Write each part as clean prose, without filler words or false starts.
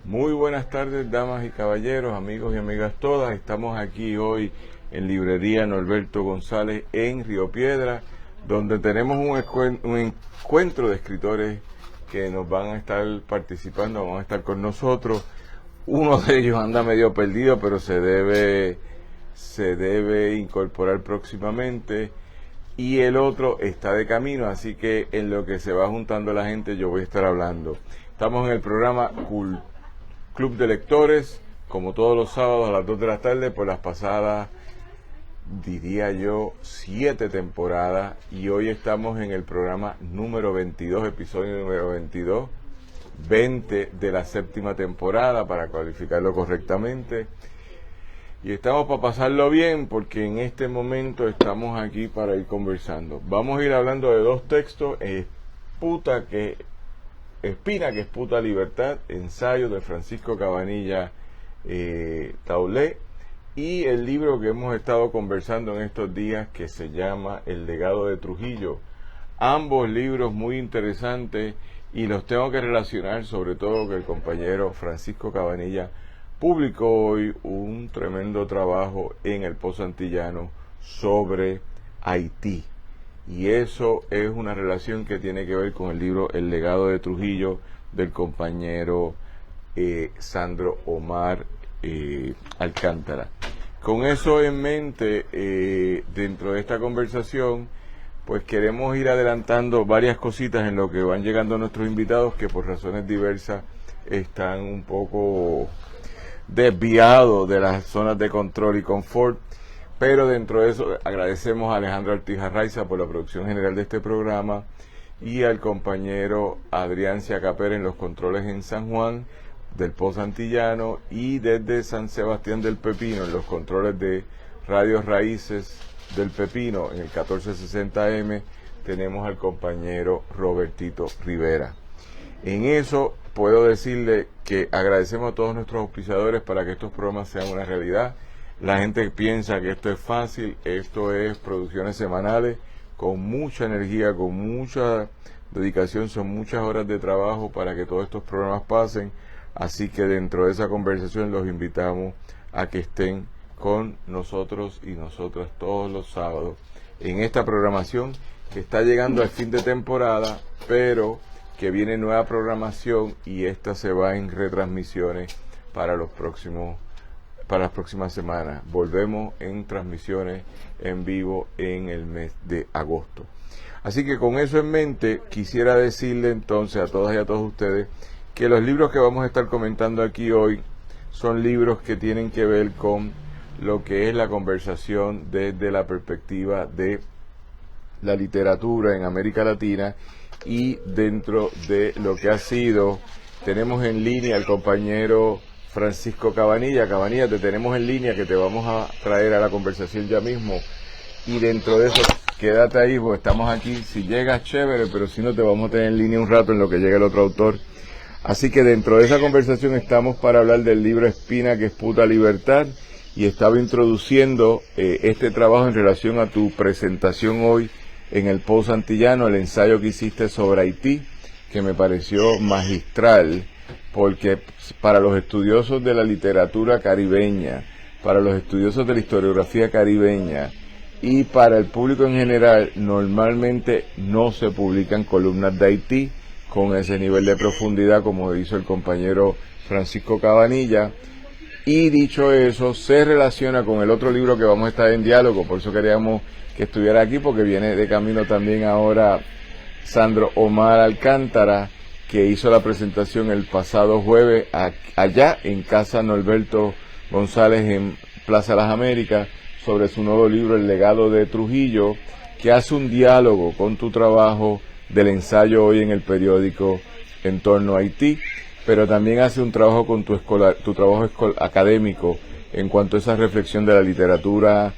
Muy buenas tardes, damas y caballeros, amigos y amigas todas. Estamos aquí hoy en Librería Norberto González en Río Piedra, donde tenemos un encuentro de escritores que nos van a estar participando, van a estar con nosotros. Uno de ellos anda medio perdido, pero se debe incorporar próximamente. Y el otro está de camino, así que en lo que se va juntando la gente yo voy a estar hablando. Estamos en el programa Club de Lectores, como todos los sábados a las 2 de la tarde, por las pasadas, diría yo, 7 temporadas. Y hoy estamos en el programa número 22, episodio número 22, 20 de la 7ª temporada, para cualificarlo correctamente. Y estamos para pasarlo bien, porque en este momento estamos aquí para ir conversando. Vamos a ir hablando de dos textos: Espina que esputa libertad, ensayo de Francisco Cabanilla Taulé, y el libro que hemos estado conversando en estos días, que se llama El legado de Trujillo. Ambos libros muy interesantes, y los tengo que relacionar, sobre todo que el compañero Francisco Cabanilla publicó hoy un tremendo trabajo en el Post Antillano sobre Haití. Y eso es una relación que tiene que ver con el libro El legado de Trujillo, del compañero Sandro Omar Alcántara. Con eso en mente, dentro de esta conversación, pues queremos ir adelantando varias cositas en lo que van llegando nuestros invitados, que por razones diversas están un poco desviados de las zonas de control y confort. Pero dentro de eso agradecemos a Alejandro Ortiz Arraiza por la producción general de este programa, y al compañero Adrián Ciacaper en los controles en San Juan del Post Antillano, y desde San Sebastián del Pepino en los controles de Radio Raíces del Pepino en el 1460M tenemos al compañero Robertito Rivera. En eso puedo decirle que agradecemos a todos nuestros auspiciadores para que estos programas sean una realidad. La gente piensa que esto es fácil. Esto es producciones semanales con mucha energía, con mucha dedicación. Son muchas horas de trabajo para que todos estos programas pasen. Así que dentro de esa conversación los invitamos a que estén con nosotros y nosotras todos los sábados en esta programación que está llegando al fin de temporada, pero que viene nueva programación, y esta se va en retransmisiones para las próximas semanas. Volvemos en transmisiones en vivo en el mes de agosto. Así que con eso en mente, quisiera decirle entonces a todas y a todos ustedes que los libros que vamos a estar comentando aquí hoy son libros que tienen que ver con lo que es la conversación desde la perspectiva de la literatura en América Latina, y dentro de lo que ha sido, tenemos en línea al compañero Francisco Cabanilla. Cabanilla, te tenemos en línea, que te vamos a traer a la conversación ya mismo. Y dentro de eso, quédate ahí, porque estamos aquí. Si llegas, chévere, pero si no, te vamos a tener en línea un rato en lo que llega el otro autor. Así que dentro de esa conversación estamos para hablar del libro Espina que esputa libertad, y estaba introduciendo este trabajo en relación a tu presentación hoy en el Post Antillano, el ensayo que hiciste sobre Haití, que me pareció magistral, porque para los estudiosos de la literatura caribeña, para los estudiosos de la historiografía caribeña y para el público en general, normalmente no se publican columnas de Haití con ese nivel de profundidad como hizo el compañero Francisco Cabanilla. Y dicho eso, se relaciona con el otro libro que vamos a estar en diálogo. Por eso queríamos que estuviera aquí, porque viene de camino también ahora Sandro Omar Alcántara, que hizo la presentación el pasado jueves allá en Casa Norberto González en Plaza Las Américas, sobre su nuevo libro El legado de Trujillo, que hace un diálogo con tu trabajo del ensayo hoy en el periódico en torno a Haití, pero también hace un trabajo con tu trabajo académico en cuanto a esa reflexión de la literatura,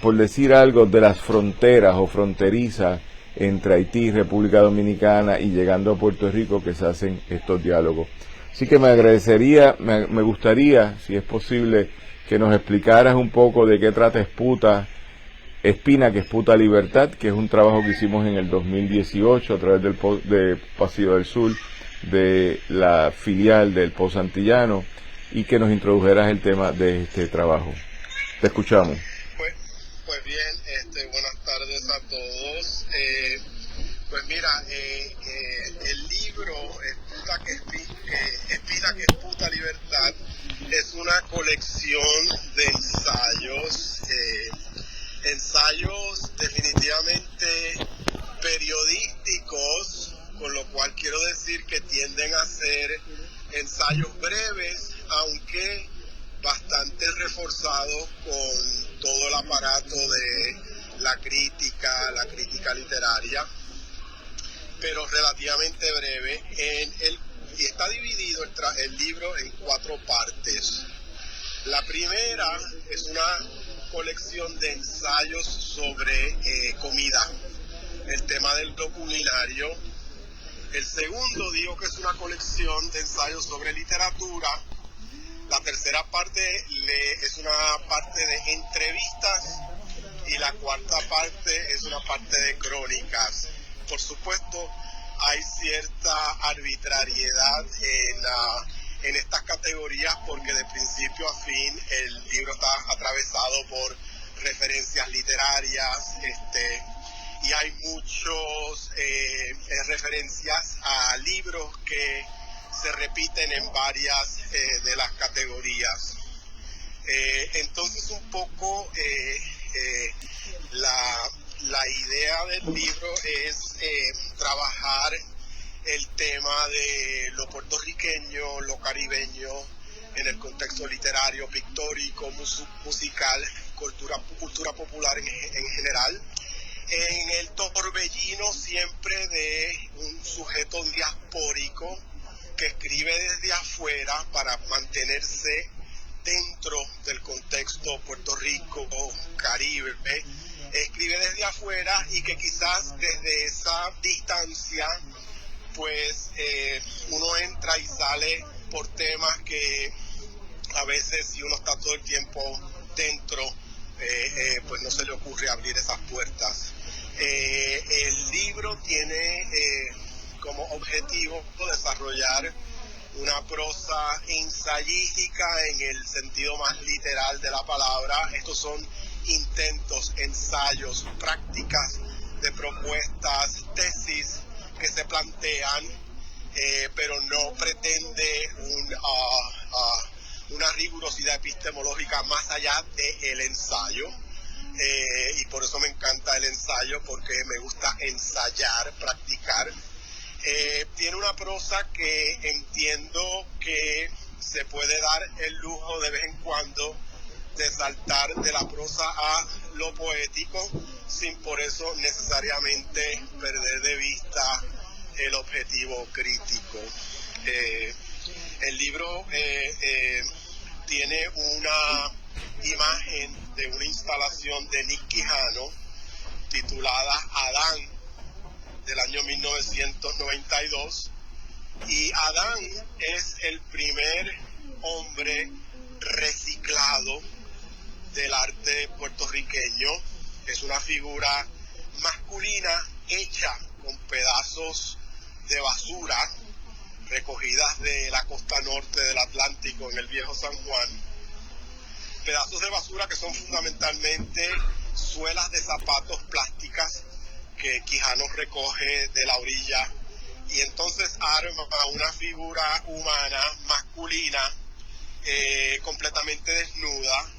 por decir algo, de las fronteras o fronterizas entre Haití y República Dominicana, y llegando a Puerto Rico, que se hacen estos diálogos. Así que me gustaría, si es posible, que nos explicaras un poco de qué trata Espina que esputa libertad, que es un trabajo que hicimos en el 2018 a través de Pasillo del Sur, de la filial del Pozo Antillano y que nos introdujeras el tema de este trabajo. Te escuchamos. Pues bien, buenas tardes a todos. Pues mira, el libro Espina que Esputa Libertad es una colección de ensayos definitivamente periodísticos, con lo cual quiero decir que tienden a ser ensayos breves, aunque bastante reforzados con todo el aparato de la crítica literaria, pero relativamente breve. Y está dividido el libro en 4 partes. La primera es una colección de ensayos sobre comida, el tema del culinario. El segundo digo que es una colección de ensayos sobre literatura. La tercera parte es una parte de entrevistas y la cuarta parte es una parte de crónicas. Por supuesto, hay cierta arbitrariedad en estas categorías porque de principio a fin el libro está atravesado por referencias literarias, y hay muchos referencias a libros que se repiten en varias de las categorías. Entonces un poco la idea del libro es trabajar el tema de lo puertorriqueño, lo caribeño, en el contexto literario, pictórico, musical, cultura popular en general, en el torbellino siempre de un sujeto diaspórico que escribe desde afuera para mantenerse dentro del contexto Puerto Rico, Caribe, escribe desde afuera y que quizás desde esa distancia pues uno entra y sale por temas que a veces si uno está todo el tiempo dentro pues no se le ocurre abrir esas puertas. El libro tiene como objetivo desarrollar una prosa ensayística en el sentido más literal de la palabra. Estos son intentos, ensayos, prácticas de propuestas, tesis que se plantean, pero no pretende una rigurosidad epistemológica más allá del ensayo. Y por eso me encanta el ensayo, porque me gusta ensayar, practicar. Tiene una prosa que entiendo que se puede dar el lujo de vez en cuando de saltar de la prosa a lo poético, sin por eso necesariamente perder de vista el objetivo crítico. El libro tiene una imagen de una instalación de Nick Quijano titulada Adán, del año 1992, y Adán es el primer hombre reciclado del arte puertorriqueño. Es una figura masculina hecha con pedazos de basura recogidas de la costa norte del Atlántico en el viejo San Juan, pedazos de basura que son fundamentalmente suelas de zapatos plásticas que Quijano recoge de la orilla, y entonces arma una figura humana masculina completamente desnuda,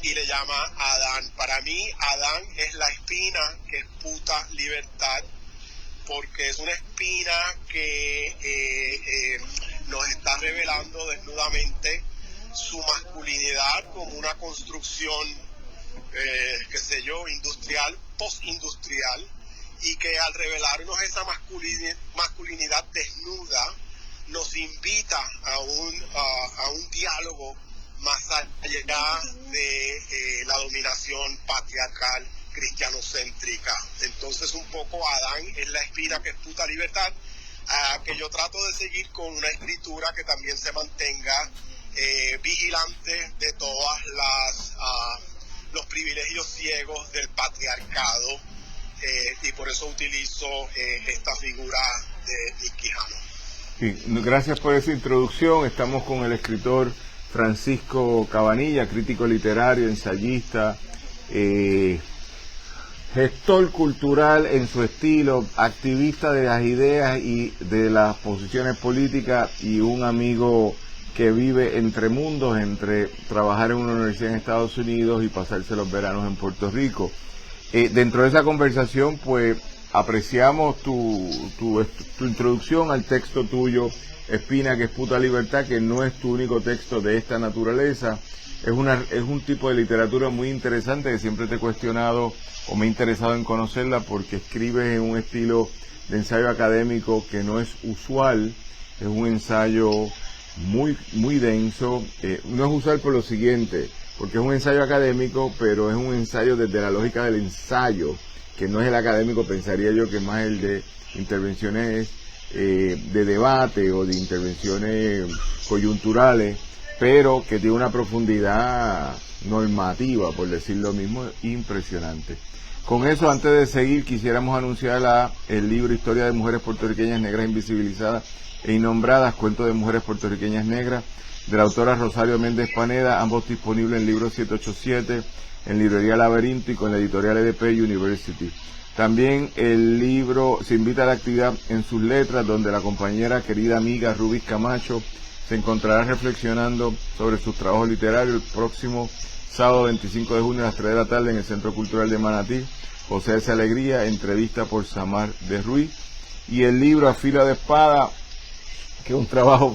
y le llama Adán. Para mí Adán es la espina que esputa libertad, porque es una espina que nos está revelando desnudamente su masculinidad como una construcción industrial, postindustrial, y que al revelarnos esa masculinidad desnuda nos invita a un diálogo más allá de la dominación patriarcal cristianocéntrica. Entonces un poco Adán es la espina que esputa libertad, que yo trato de seguir con una escritura que también se mantenga vigilante de todas los privilegios ciegos del patriarcado, y por eso utilizo esta figura de Nick Quijano. Sí, gracias por esa introducción. Estamos con el escritor Francisco Cabanilla, crítico literario, ensayista, gestor cultural en su estilo, activista de las ideas y de las posiciones políticas, y un amigo que vive entre mundos, entre trabajar en una universidad en Estados Unidos y pasarse los veranos en Puerto Rico. Dentro de esa conversación, pues, apreciamos tu introducción al texto tuyo, Espina, que es puta libertad, que no es tu único texto de esta naturaleza. Es un tipo de literatura muy interesante que siempre te he cuestionado o me he interesado en conocerla, porque escribes en un estilo de ensayo académico que no es usual. Es un ensayo muy denso. No es usual por lo siguiente, porque es un ensayo académico, pero es un ensayo desde la lógica del ensayo, que no es el académico, pensaría yo, que es más el de intervenciones de debate o de intervenciones coyunturales, pero que tiene una profundidad normativa, por decir lo mismo, impresionante. Con eso, antes de seguir, quisiéramos anunciar el libro Historia de Mujeres Puertorriqueñas Negras Invisibilizadas e Innombradas, Cuentos de Mujeres Puertorriqueñas Negras, de la autora Rosario Méndez Paneda, ambos disponibles en Libro 787, en Librería Laberinto y con la editorial EDP University. También el libro se invita a la actividad en sus letras, donde la compañera, querida amiga Rubis Camacho se encontrará reflexionando sobre sus trabajos literarios el próximo sábado 25 de junio a las 3 de la tarde en el Centro Cultural de Manatí. José S. Alegría, entrevista por Samar de Ruiz. Y el libro A Filo de Espada, que es un trabajo,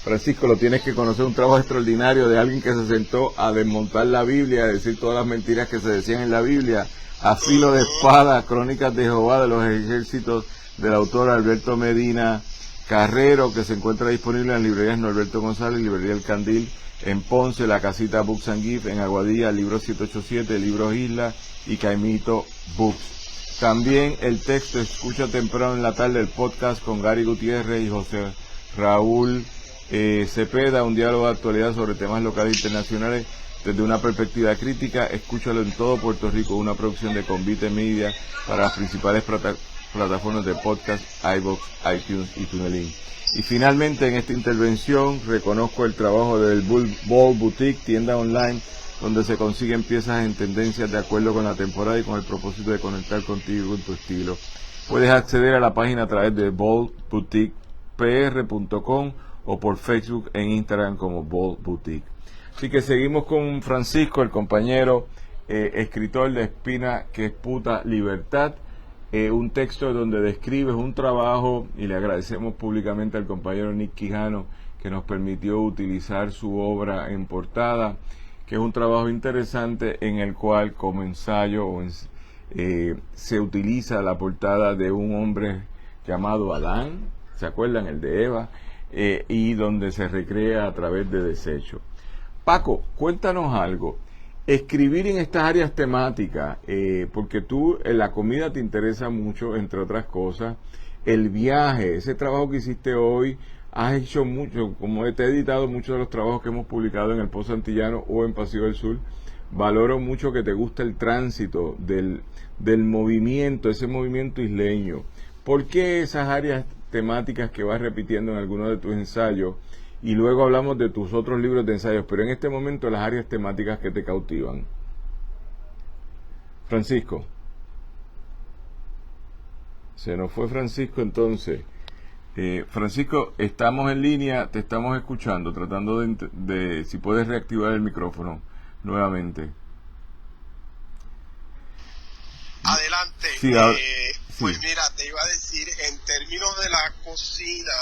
Francisco, lo tienes que conocer, un trabajo extraordinario de alguien que se sentó a desmontar la Biblia, a decir todas las mentiras que se decían en la Biblia. A Filo de Espada, Crónicas de Jehová de los Ejércitos, del autor Alberto Medina Carrero, que se encuentra disponible en las librerías Norberto González, Librería El Candil, en Ponce, La Casita Books and Gift, en Aguadilla, Libro 787, Libros Isla y Caimito Books. También el texto Escucha temprano en la tarde, el podcast con Gary Gutiérrez y José Raúl Cepeda, un diálogo de actualidad sobre temas locales e internacionales desde una perspectiva crítica. Escúchalo en todo Puerto Rico, una producción de Convite Media para las principales plataformas de podcast, iVoox, iTunes y TuneIn. Y finalmente, en esta intervención reconozco el trabajo del Ball Boutique, tienda online donde se consiguen piezas en tendencias de acuerdo con la temporada y con el propósito de conectar contigo en tu estilo. Puedes acceder a la página a través de ballboutiquepr.com o por Facebook e Instagram como Ball Boutique. Así que seguimos con Francisco, el compañero escritor de Espina, que es puta libertad. Un texto donde describes un trabajo, y le agradecemos públicamente al compañero Nick Quijano que nos permitió utilizar su obra en portada, que es un trabajo interesante en el cual como ensayo se utiliza la portada de un hombre llamado Adán, ¿se acuerdan? El de Eva, y donde se recrea a través de desechos. Paco, cuéntanos algo. Escribir en estas áreas temáticas, porque tú en la comida te interesa mucho, entre otras cosas, el viaje, ese trabajo que hiciste hoy, has hecho mucho, como te he editado muchos de los trabajos que hemos publicado en El Pozo Antillano o en Pasillo del Sur. Valoro mucho que te gusta el tránsito del movimiento, ese movimiento isleño. ¿Por qué esas áreas temáticas que vas repitiendo en algunos de tus ensayos? Y luego hablamos de tus otros libros de ensayos, pero en este momento las áreas temáticas que te cautivan. Francisco. Se nos fue Francisco entonces. Francisco, estamos en línea, te estamos escuchando, tratando de si puedes reactivar el micrófono nuevamente. Adelante. Sí, pues mira, te iba a decir, en términos de la cocina,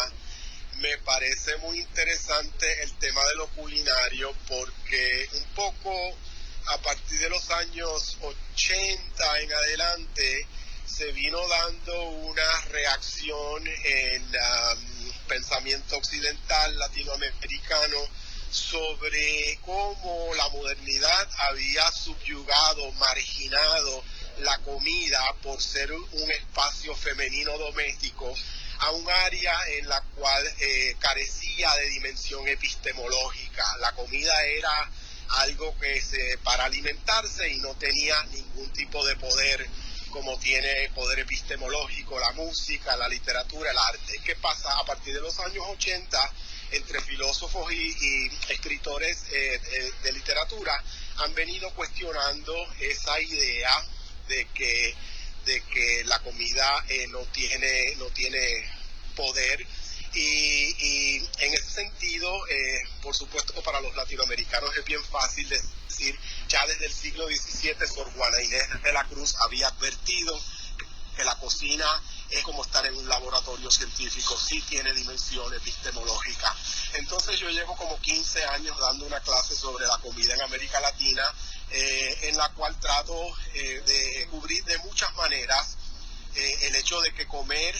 me parece muy interesante el tema de lo culinario, porque un poco a partir de los años 80 en adelante se vino dando una reacción en pensamiento occidental latinoamericano sobre cómo la modernidad había subyugado, marginado la comida por ser un espacio femenino doméstico a un área en la cual carecía de dimensión epistemológica. La comida era algo que para alimentarse y no tenía ningún tipo de poder como tiene poder epistemológico la música, la literatura, el arte. ¿Qué pasa? A partir de los años 80, entre filósofos y escritores de literatura, han venido cuestionando esa idea de que la comida no tiene poder, y en ese sentido, por supuesto que para los latinoamericanos es bien fácil decir, ya desde el siglo XVII Sor Juana Inés de la Cruz había advertido que la cocina es como estar en un laboratorio científico, sí tiene dimensión epistemológica. Entonces yo llevo como 15 años dando una clase sobre la comida en América Latina, en la cual trato de cubrir de muchas maneras el hecho de que comer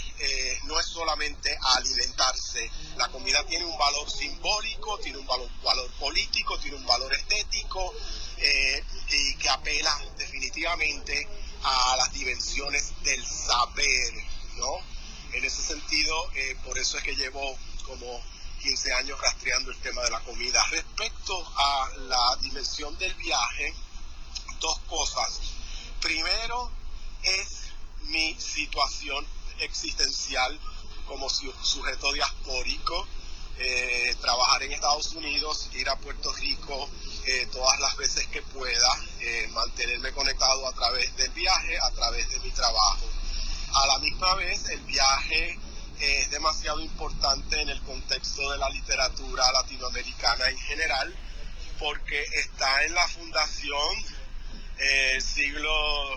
no es solamente alimentarse. La comida tiene un valor simbólico, tiene un valor político, tiene un valor estético, y que apela definitivamente a las dimensiones del saber, ¿no? En ese sentido, por eso es que llevo como 15 años rastreando el tema de la comida. Respecto a la dimensión del viaje, dos cosas. Primero, es mi situación existencial como sujeto diaspórico, trabajar en Estados Unidos, ir a Puerto Rico todas las veces que pueda, mantenerme conectado a través del viaje, a través de mi trabajo. A la misma vez, el viaje es demasiado importante en el contexto de la literatura latinoamericana en general, porque está en la fundación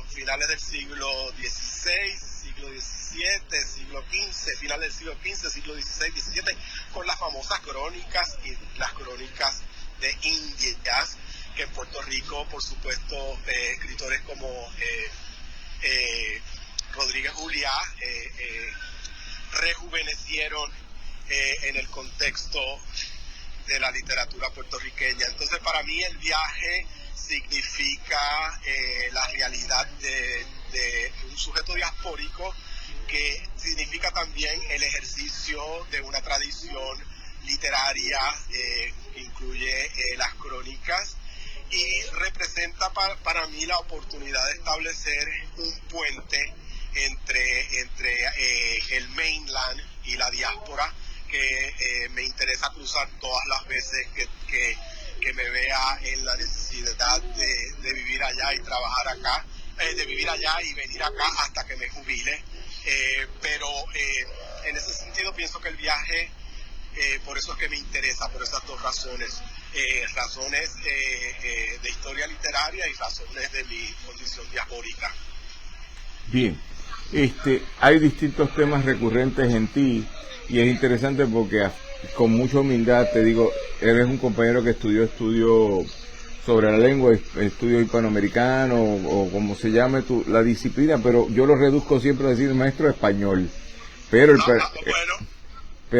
finales del siglo XVI, siglo XVII, siglo XV, finales del siglo XV, siglo XVI, XVII, con las famosas crónicas y las crónicas de Indias, que en Puerto Rico, por supuesto, escritores como Rodríguez Juliá rejuvenecieron en el contexto de la literatura puertorriqueña. Entonces, para mí el viaje significa la realidad de un sujeto diaspórico, que significa también el ejercicio de una tradición literaria que incluye las crónicas, y representa para mí la oportunidad de establecer un puente entre el mainland y la diáspora, que me interesa cruzar todas las veces que me vea en la necesidad de vivir allá y trabajar acá, de vivir allá y venir acá hasta que me jubile. Pero en ese sentido pienso que el viaje, por eso es que me interesa, por esas dos razones. Razones de historia literaria y razones de mi condición diaspórica. Bien, hay distintos temas recurrentes en ti, y es interesante porque con mucha humildad te digo, eres un compañero que estudió sobre la lengua, estudio hispanoamericano, o como se llame la disciplina, pero yo lo reduzco siempre a decir maestro de español. Pero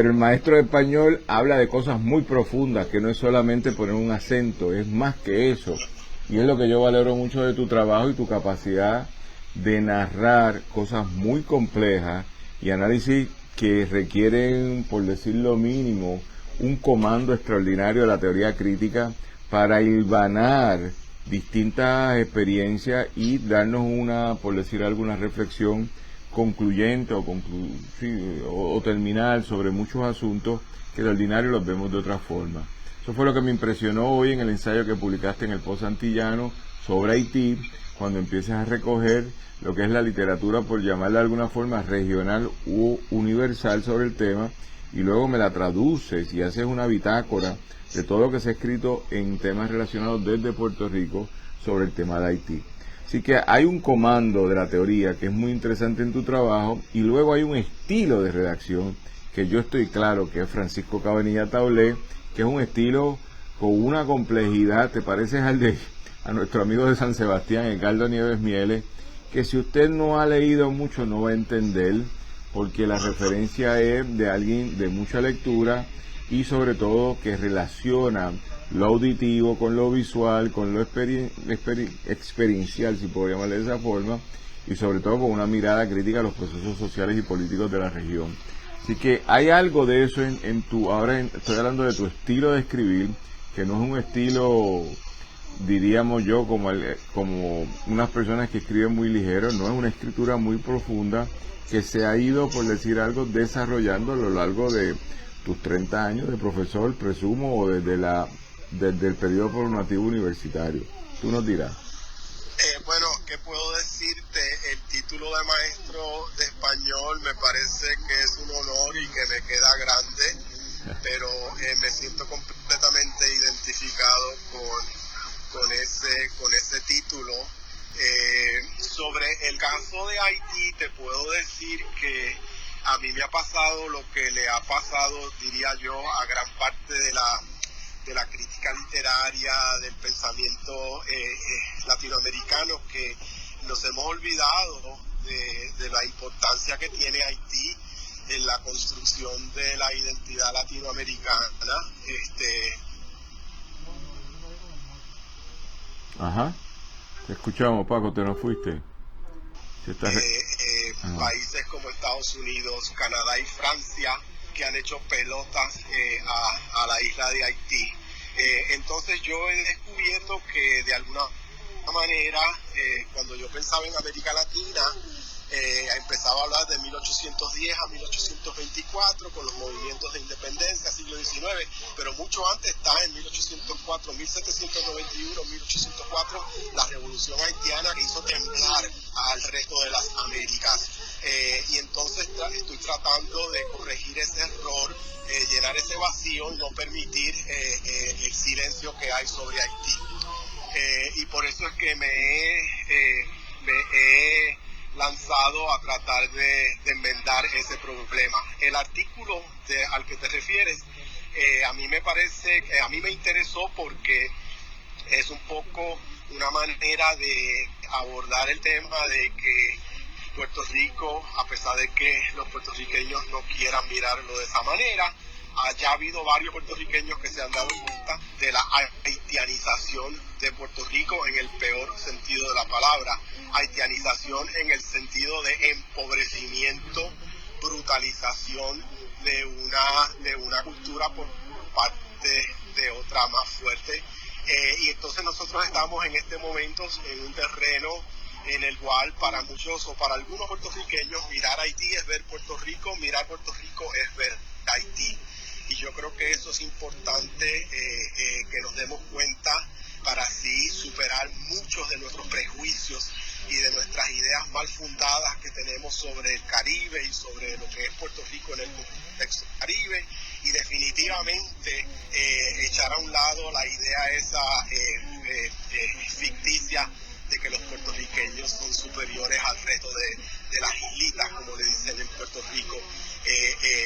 el maestro de español habla de cosas muy profundas, que no es solamente poner un acento, es más que eso. Y es lo que yo valoro mucho de tu trabajo y tu capacidad de narrar cosas muy complejas y análisis que requieren, por decir lo mínimo, un comando extraordinario de la teoría crítica para hilvanar distintas experiencias y darnos una, por decir alguna reflexión concluyente o terminal sobre muchos asuntos que de ordinario los vemos de otra forma. Eso fue lo que me impresionó hoy en el ensayo que publicaste en el Post Antillano sobre Haití, cuando empiezas a recoger lo que es la literatura, por llamarla de alguna forma, regional u universal sobre el tema, y luego me la traduces y haces una bitácora de todo lo que se ha escrito en temas relacionados desde Puerto Rico sobre el tema de Haití. Así que hay un comando de la teoría que es muy interesante en tu trabajo, y luego hay un estilo de redacción que yo estoy claro que es Francisco Cabanilla Taulé, que es un estilo con una complejidad, te pareces a nuestro amigo de San Sebastián, Edgardo Nieves Mieles, que si usted no ha leído mucho no va a entender, porque la referencia es de alguien de mucha lectura, y sobre todo que relaciona lo auditivo con lo visual, con lo experiencial, si puedo llamarle de esa forma, y sobre todo con una mirada crítica a los procesos sociales y políticos de la región. Así que hay algo de eso estoy hablando de tu estilo de escribir, que no es un estilo diríamos yo, como unas personas que escriben muy ligero, no es una escritura muy profunda que se ha ido, por decir algo, desarrollando a lo largo de tus 30 años de profesor, presumo, o desde el periodo formativo universitario. Tú nos dirás. Bueno, ¿qué puedo decirte? El título de maestro de español me parece que es un honor y que me queda grande, pero me siento completamente identificado con ese título. Sobre el caso de Haití, te puedo decir que a mí me ha pasado lo que le ha pasado, diría yo, a gran parte de la crítica literaria, del pensamiento latinoamericano, que nos hemos olvidado de la importancia que tiene Haití en la construcción de la identidad latinoamericana. Ajá. Te escuchamos, Paco, te nos fuiste. Países como Estados Unidos, Canadá y Francia, que han hecho pelotas a la isla de Haití. Entonces yo he descubierto que de alguna manera, cuando yo pensaba en América Latina, empezaba a hablar de 1810 a 1824 con los movimientos de independencia, siglo XIX, pero mucho antes está en 1804, 1791, 1804, la revolución haitiana que hizo temblar al resto de las Américas. Y entonces estoy tratando de corregir ese error, llenar ese vacío, no permitir el silencio que hay sobre Haití. Y por eso es que me he lanzado a tratar de enmendar ese problema. El artículo al que te refieres, a mí me interesó porque es un poco una manera de abordar el tema de que Puerto Rico, a pesar de que los puertorriqueños no quieran mirarlo de esa manera, haya habido varios puertorriqueños que se han dado cuenta de la haitianización de Puerto Rico en el peor sentido de la palabra. Haitianización en el sentido de empobrecimiento, brutalización de una cultura por parte de otra más fuerte. Y entonces nosotros estamos en este momento en un terreno en el cual para muchos o para algunos puertorriqueños mirar Haití es ver Puerto Rico, mirar Puerto Rico es ver Haití. Y yo creo que eso es importante que nos demos cuenta para así superar muchos de nuestros prejuicios y de nuestras ideas mal fundadas que tenemos sobre el Caribe y sobre lo que es Puerto Rico en el contexto del Caribe, y definitivamente echar a un lado la idea esa ficticia de que los puertorriqueños son superiores al resto de las islitas, como le dicen en Puerto Rico.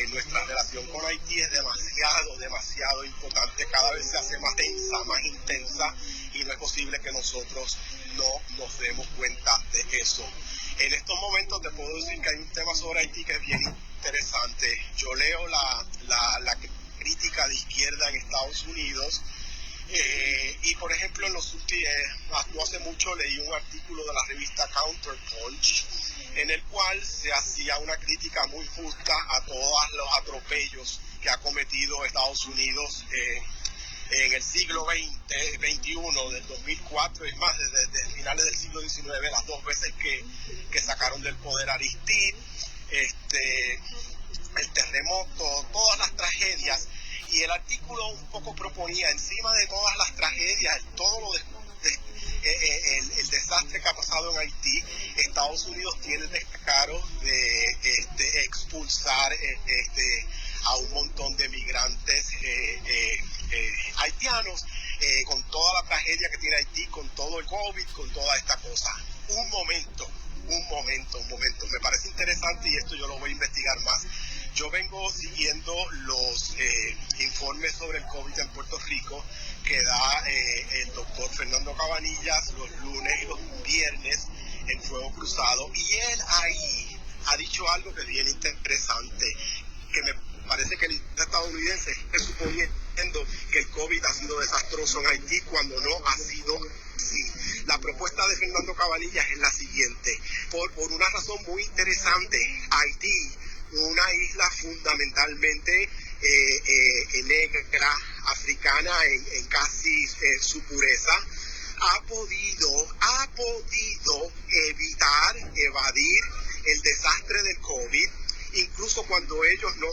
Nuestra relación con Haití es demasiado importante, cada vez se hace más tensa, más intensa, y no es posible que nosotros no nos demos cuenta de eso. En estos momentos te puedo decir que hay un tema sobre Haití que es bien interesante. Yo leo la crítica de izquierda en Estados Unidos, y por ejemplo no hace mucho leí un artículo de la revista Counterpunch en el cual se hacía una crítica muy justa a todos los atropellos que ha cometido Estados Unidos en el siglo XXI, del 2004, es más, desde finales del siglo XIX, las dos veces que sacaron del poder a Aristide, el terremoto, todas las tragedias. Y el artículo un poco proponía, encima de todas las tragedias, todo el desastre que ha pasado en Haití, Estados Unidos tiene el descaro de expulsar a un montón de migrantes haitianos, con toda la tragedia que tiene Haití, con todo el COVID, con toda esta cosa. Un momento, me parece interesante y esto yo lo voy a investigar más. Yo vengo siguiendo los informes sobre el COVID en Puerto Rico que da el doctor Fernando Cabanillas los lunes y los viernes en Fuego Cruzado, y él ahí ha dicho algo que es bien interesante, que me parece que el estadounidense está suponiendo que el COVID ha sido desastroso en Haití cuando no ha sido así. La propuesta de Fernando Cabanillas es la siguiente, por una razón muy interesante. Haití, una isla fundamentalmente negra, africana en casi su pureza, ha podido evadir el desastre del COVID, incluso cuando ellos no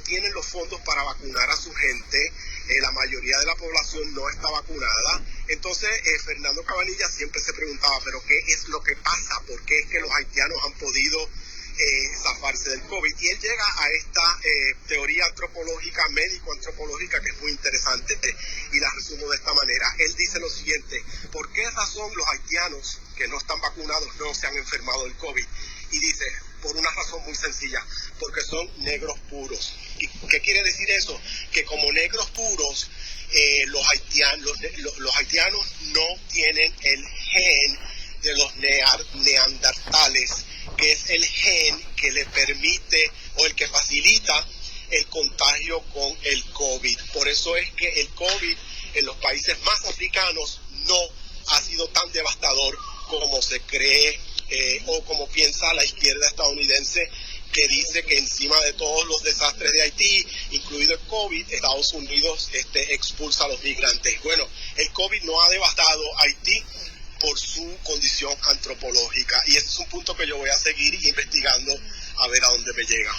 tienen los fondos para vacunar a su gente. La mayoría de la población no está vacunada. Entonces Fernando Cabanillas siempre se preguntaba, pero ¿qué es lo que pasa? ¿Por qué es que los haitianos han podido zafarse del COVID? Y él llega a esta teoría antropológica, médico-antropológica, que es muy interesante, y la resumo de esta manera. Él dice lo siguiente: ¿por qué razón los haitianos que no están vacunados no se han enfermado del COVID? Y dice, por una razón muy sencilla, porque son negros puros. ¿Y qué quiere decir eso? Que como negros puros, los haitianos no tienen el gen de los neandertales, que es el gen que le permite o el que facilita el contagio con el COVID. Por eso es que el COVID en los países más africanos no ha sido tan devastador como se cree o como piensa la izquierda estadounidense, que dice que encima de todos los desastres de Haití, incluido el COVID, Estados Unidos expulsa a los migrantes. Bueno, el COVID no ha devastado Haití por su condición antropológica, y ese es un punto que yo voy a seguir investigando a ver a dónde me lleva.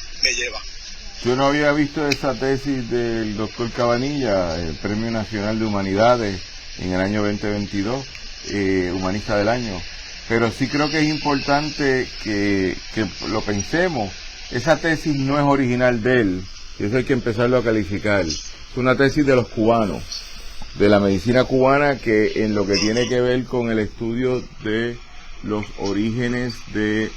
Yo no había visto esa tesis del doctor Cabanilla, el Premio Nacional de Humanidades en el año 2022, Humanista del Año, pero sí creo que es importante que lo pensemos. Esa tesis no es original de él, y eso hay que empezarlo a calificar. Es una tesis de los cubanos, de la medicina cubana, que en lo que tiene que ver con el estudio de los orígenes de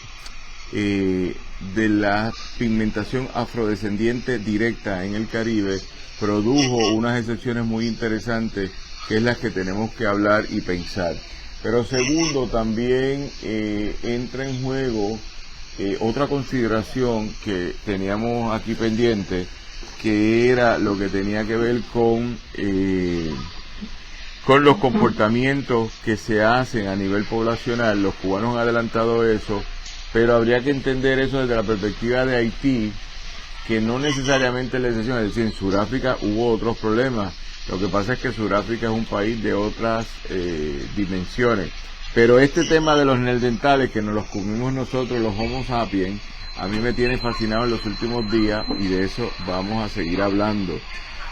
la pigmentación afrodescendiente directa en el Caribe, produjo unas excepciones muy interesantes, que es las que tenemos que hablar y pensar. Pero segundo, también entra en juego otra consideración que teníamos aquí pendiente, que era lo que tenía que ver con los comportamientos que se hacen a nivel poblacional. Los cubanos han adelantado eso, pero habría que entender eso desde la perspectiva de Haití, que no necesariamente es la excepción. Es decir, en Sudáfrica hubo otros problemas. Lo que pasa es que Sudáfrica es un país de otras dimensiones. Pero este tema de los neandertales, que nos los comimos nosotros, los Homo sapiens, a mí me tiene fascinado en los últimos días, y de eso vamos a seguir hablando.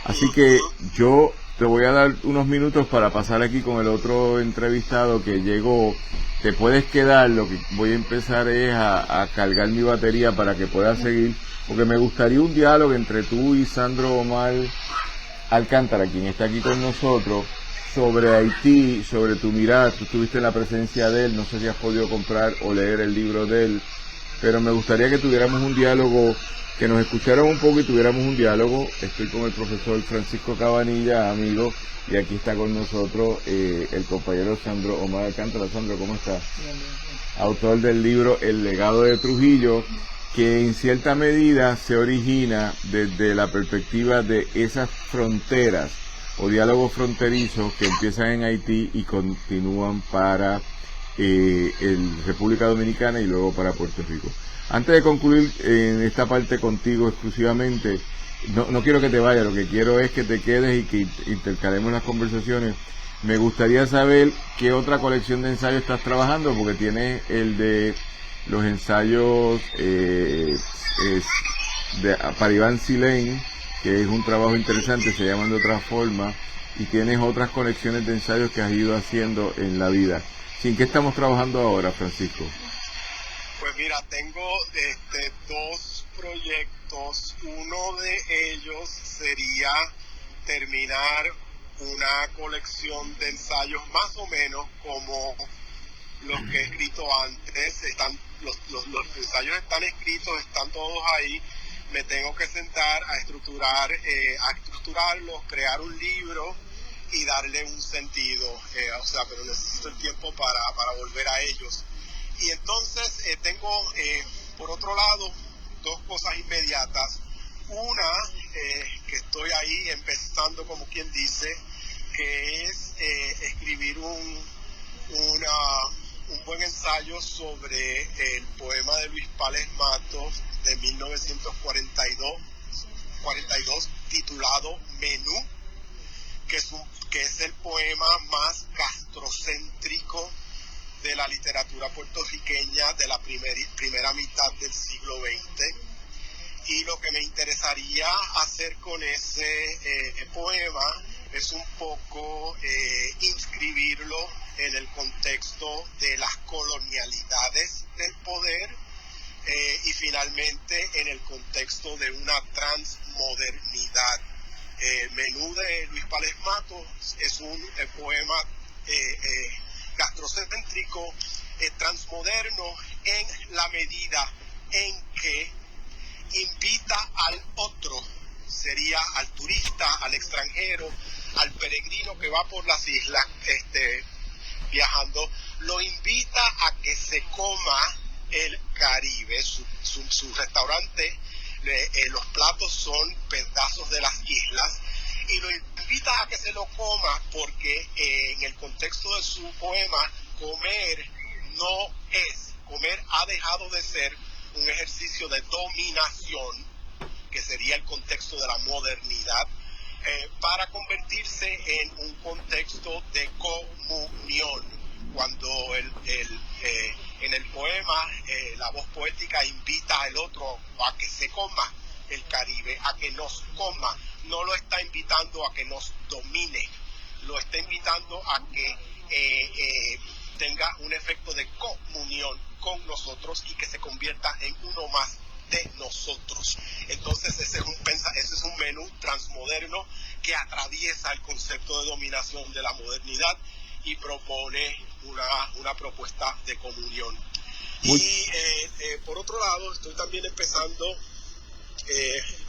Así que yo te voy a dar unos minutos para pasar aquí con el otro entrevistado que llegó. Te puedes quedar, lo que voy a empezar es a cargar mi batería para que puedas seguir, porque me gustaría un diálogo entre tú y Sandro Omar Alcántara, quien está aquí con nosotros, sobre Haití, sobre tu mirada. Tú estuviste en la presencia de él, no sé si has podido comprar o leer el libro de él, pero me gustaría que tuviéramos un diálogo, que nos escucharan un poco y tuviéramos un diálogo. Estoy con el profesor Francisco Cabanilla, amigo, y aquí está con nosotros el compañero Sandro Omar Alcántara. Sandro, ¿cómo estás? Bien. Autor del libro El legado de Trujillo, que en cierta medida se origina desde la perspectiva de esas fronteras o diálogos fronterizos que empiezan en Haití y continúan para República Dominicana y luego para Puerto Rico. Antes de concluir en esta parte contigo exclusivamente, no quiero que te vayas, lo que quiero es que te quedes y que intercalemos las conversaciones. Me gustaría saber qué otra colección de ensayos estás trabajando, porque tienes el de los ensayos para Iván Silén, que es un trabajo interesante, se llaman de otra forma, y tienes otras colecciones de ensayos que has ido haciendo en la vida. ¿En qué estamos trabajando ahora, Francisco? Pues mira, tengo dos proyectos. Uno de ellos sería terminar una colección de ensayos más o menos como los que he escrito antes. Los ensayos están escritos, están todos ahí. Me tengo que sentar a estructurarlos, crear un libro y darle un sentido. Pero necesito el tiempo para volver a ellos. Y entonces tengo, por otro lado, dos cosas inmediatas. Una, que estoy ahí empezando, como quien dice, que es escribir un buen ensayo sobre el poema de Luis Pález Matos de 1942, titulado Menú, que es el poema más gastrocéntrico de la literatura puertorriqueña de la primera mitad del siglo XX. Y lo que me interesaría hacer con ese poema es un poco inscribirlo en el contexto de las colonialidades del poder y finalmente en el contexto de una transmodernidad. Menú de Luis Pález Matos es un poema gastrocéntrico, transmoderno en la medida en que invita al otro, sería al turista, al extranjero, al peregrino que va por las islas viajando, lo invita a que se coma el Caribe. Su restaurante, los platos son pedazos de las islas y lo invita a que se lo coma porque en el contexto de su poema, comer ha dejado de ser un ejercicio de dominación, que sería el contexto de la modernidad, para convertirse en un contexto de comunión. Cuando en el poema la voz poética invita al otro a que se coma el Caribe, a que nos coma, no lo está invitando a que nos domine, lo está invitando a que tenga un efecto de comunión con nosotros y que se convierta en uno más de nosotros. Entonces ese es un menú transmoderno que atraviesa el concepto de dominación de la modernidad y propone una propuesta de comunión. Y por otro lado, estoy también empezando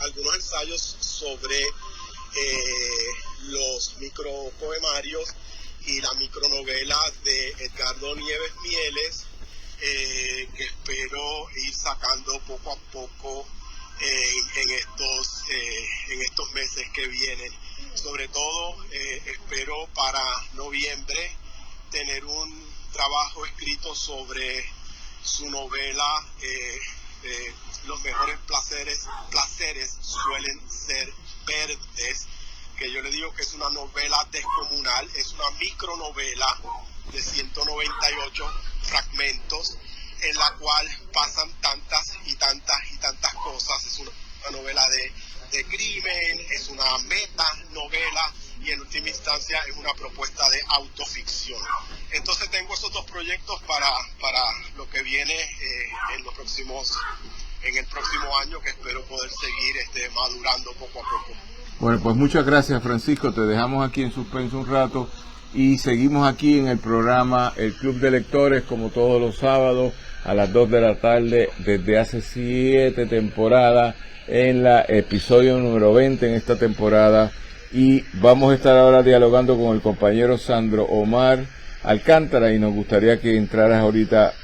algunos ensayos sobre los micropoemarios y la micronovela de Edgardo Nieves Mieles, que espero ir sacando poco a poco en estos meses que vienen. Sobre todo espero para noviembre tener un trabajo escrito sobre su novela Los mejores placeres suelen ser verdes, que yo le digo que es una novela descomunal, es una micronovela de 198 fragmentos en la cual pasan tantas cosas. Es una novela de crimen, es una metanovela y en última instancia es una propuesta de autoficción. Entonces tengo esos dos proyectos para lo que viene en el próximo año, que espero poder seguir madurando poco a poco. Bueno, pues muchas gracias, Francisco. Te dejamos aquí en suspenso un rato y seguimos aquí en el programa El Club de Lectores, como todos los sábados a las 2 de la tarde desde hace 7 temporadas, en la episodio número 20 en esta temporada, y vamos a estar ahora dialogando con el compañero Sandro Omar Alcántara, y nos gustaría que entraras ahorita,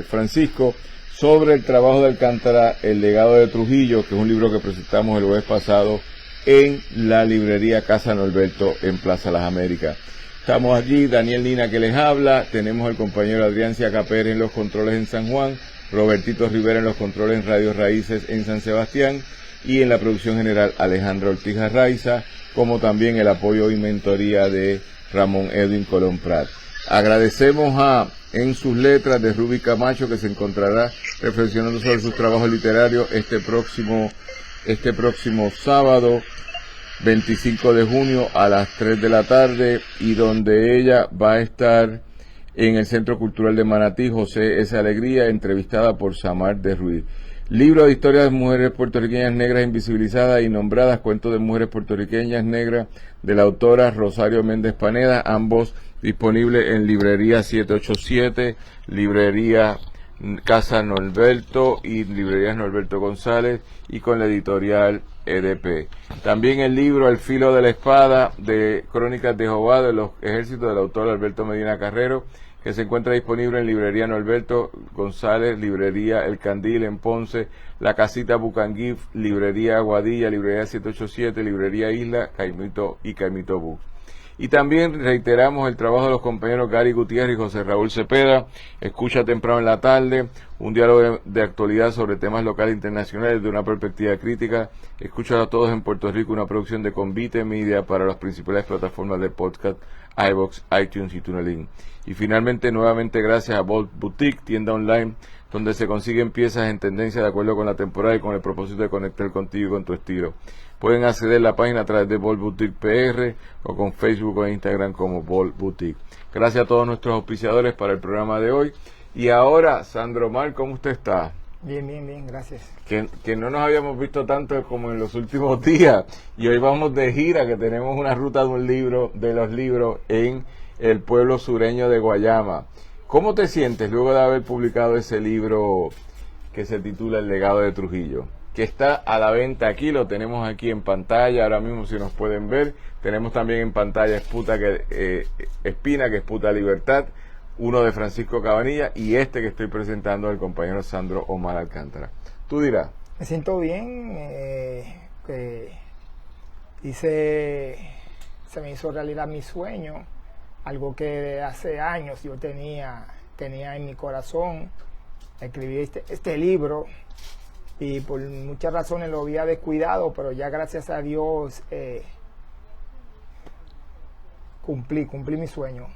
Francisco, sobre el trabajo de Alcántara, El legado de Trujillo, que es un libro que presentamos el jueves pasado en la librería Casa Norberto en Plaza Las Américas. Estamos aquí, Daniel Lina que les habla, tenemos al compañero Adrián Ciaca Pérez en los controles en San Juan, Robertito Rivera en los controles en Radio Raíces en San Sebastián, y en la producción general Alejandro Ortiz Arraiza, como también el apoyo y mentoría de Ramón Edwin Colón Prat. Agradecemos En sus letras de Ruby Camacho, que se encontrará reflexionando sobre sus trabajos literarios este próximo sábado 25 de junio a las 3 de la tarde, y donde ella va a estar en el Centro Cultural de Manatí, José S. Alegría, entrevistada por Samar de Ruiz. Libro de historias de mujeres puertorriqueñas negras invisibilizadas y nombradas, cuentos de mujeres puertorriqueñas negras, de la autora Rosario Méndez Paneda, ambos disponibles en librería 787, librería Casa Norberto y librerías Norberto González, y con la editorial EDP. También el libro El filo de la espada, de Crónicas de Jehová de los Ejércitos, del autor Alberto Medina Carrero, que se encuentra disponible en librería Norberto González, librería El Candil en Ponce, La Casita Bucanguif, librería Aguadilla, librería 787, librería Isla, Caimito y Caimito Books. Y también reiteramos el trabajo de los compañeros Gary Gutiérrez y José Raúl Cepeda. Escucha temprano en la tarde, un diálogo de actualidad sobre temas locales e internacionales de una perspectiva crítica. Escucha a todos en Puerto Rico, una producción de Convite Media para las principales plataformas de podcast, iVoox, iTunes y TuneIn. Y finalmente, nuevamente gracias a Bolt Boutique, tienda online donde se consiguen piezas en tendencia de acuerdo con la temporada y con el propósito de conectar contigo y con tu estilo. Pueden acceder a la página a través de Bolt Boutique PR o con Facebook o Instagram como Bolt Boutique. Gracias a todos nuestros auspiciadores para el programa de hoy. Y ahora, Sandro Mar, ¿cómo usted está? Bien, gracias. Que no nos habíamos visto tanto como en los últimos días. Y hoy vamos de gira, que tenemos una ruta de los libros en el pueblo sureño de Guayama. ¿Cómo te sientes luego de haber publicado ese libro que se titula El legado de Trujillo? Que está a la venta aquí, lo tenemos aquí en pantalla, ahora mismo si nos pueden ver. Tenemos también en pantalla Espina, que es Puta Libertad, uno de Francisco Cabanilla, y este que estoy presentando del compañero Sandro Omar Alcántara. Tú dirás. Me siento bien, se me hizo realidad mi sueño, algo que hace años yo tenía en mi corazón. Escribí este libro y por muchas razones lo había descuidado, pero ya gracias a Dios cumplí mi sueño.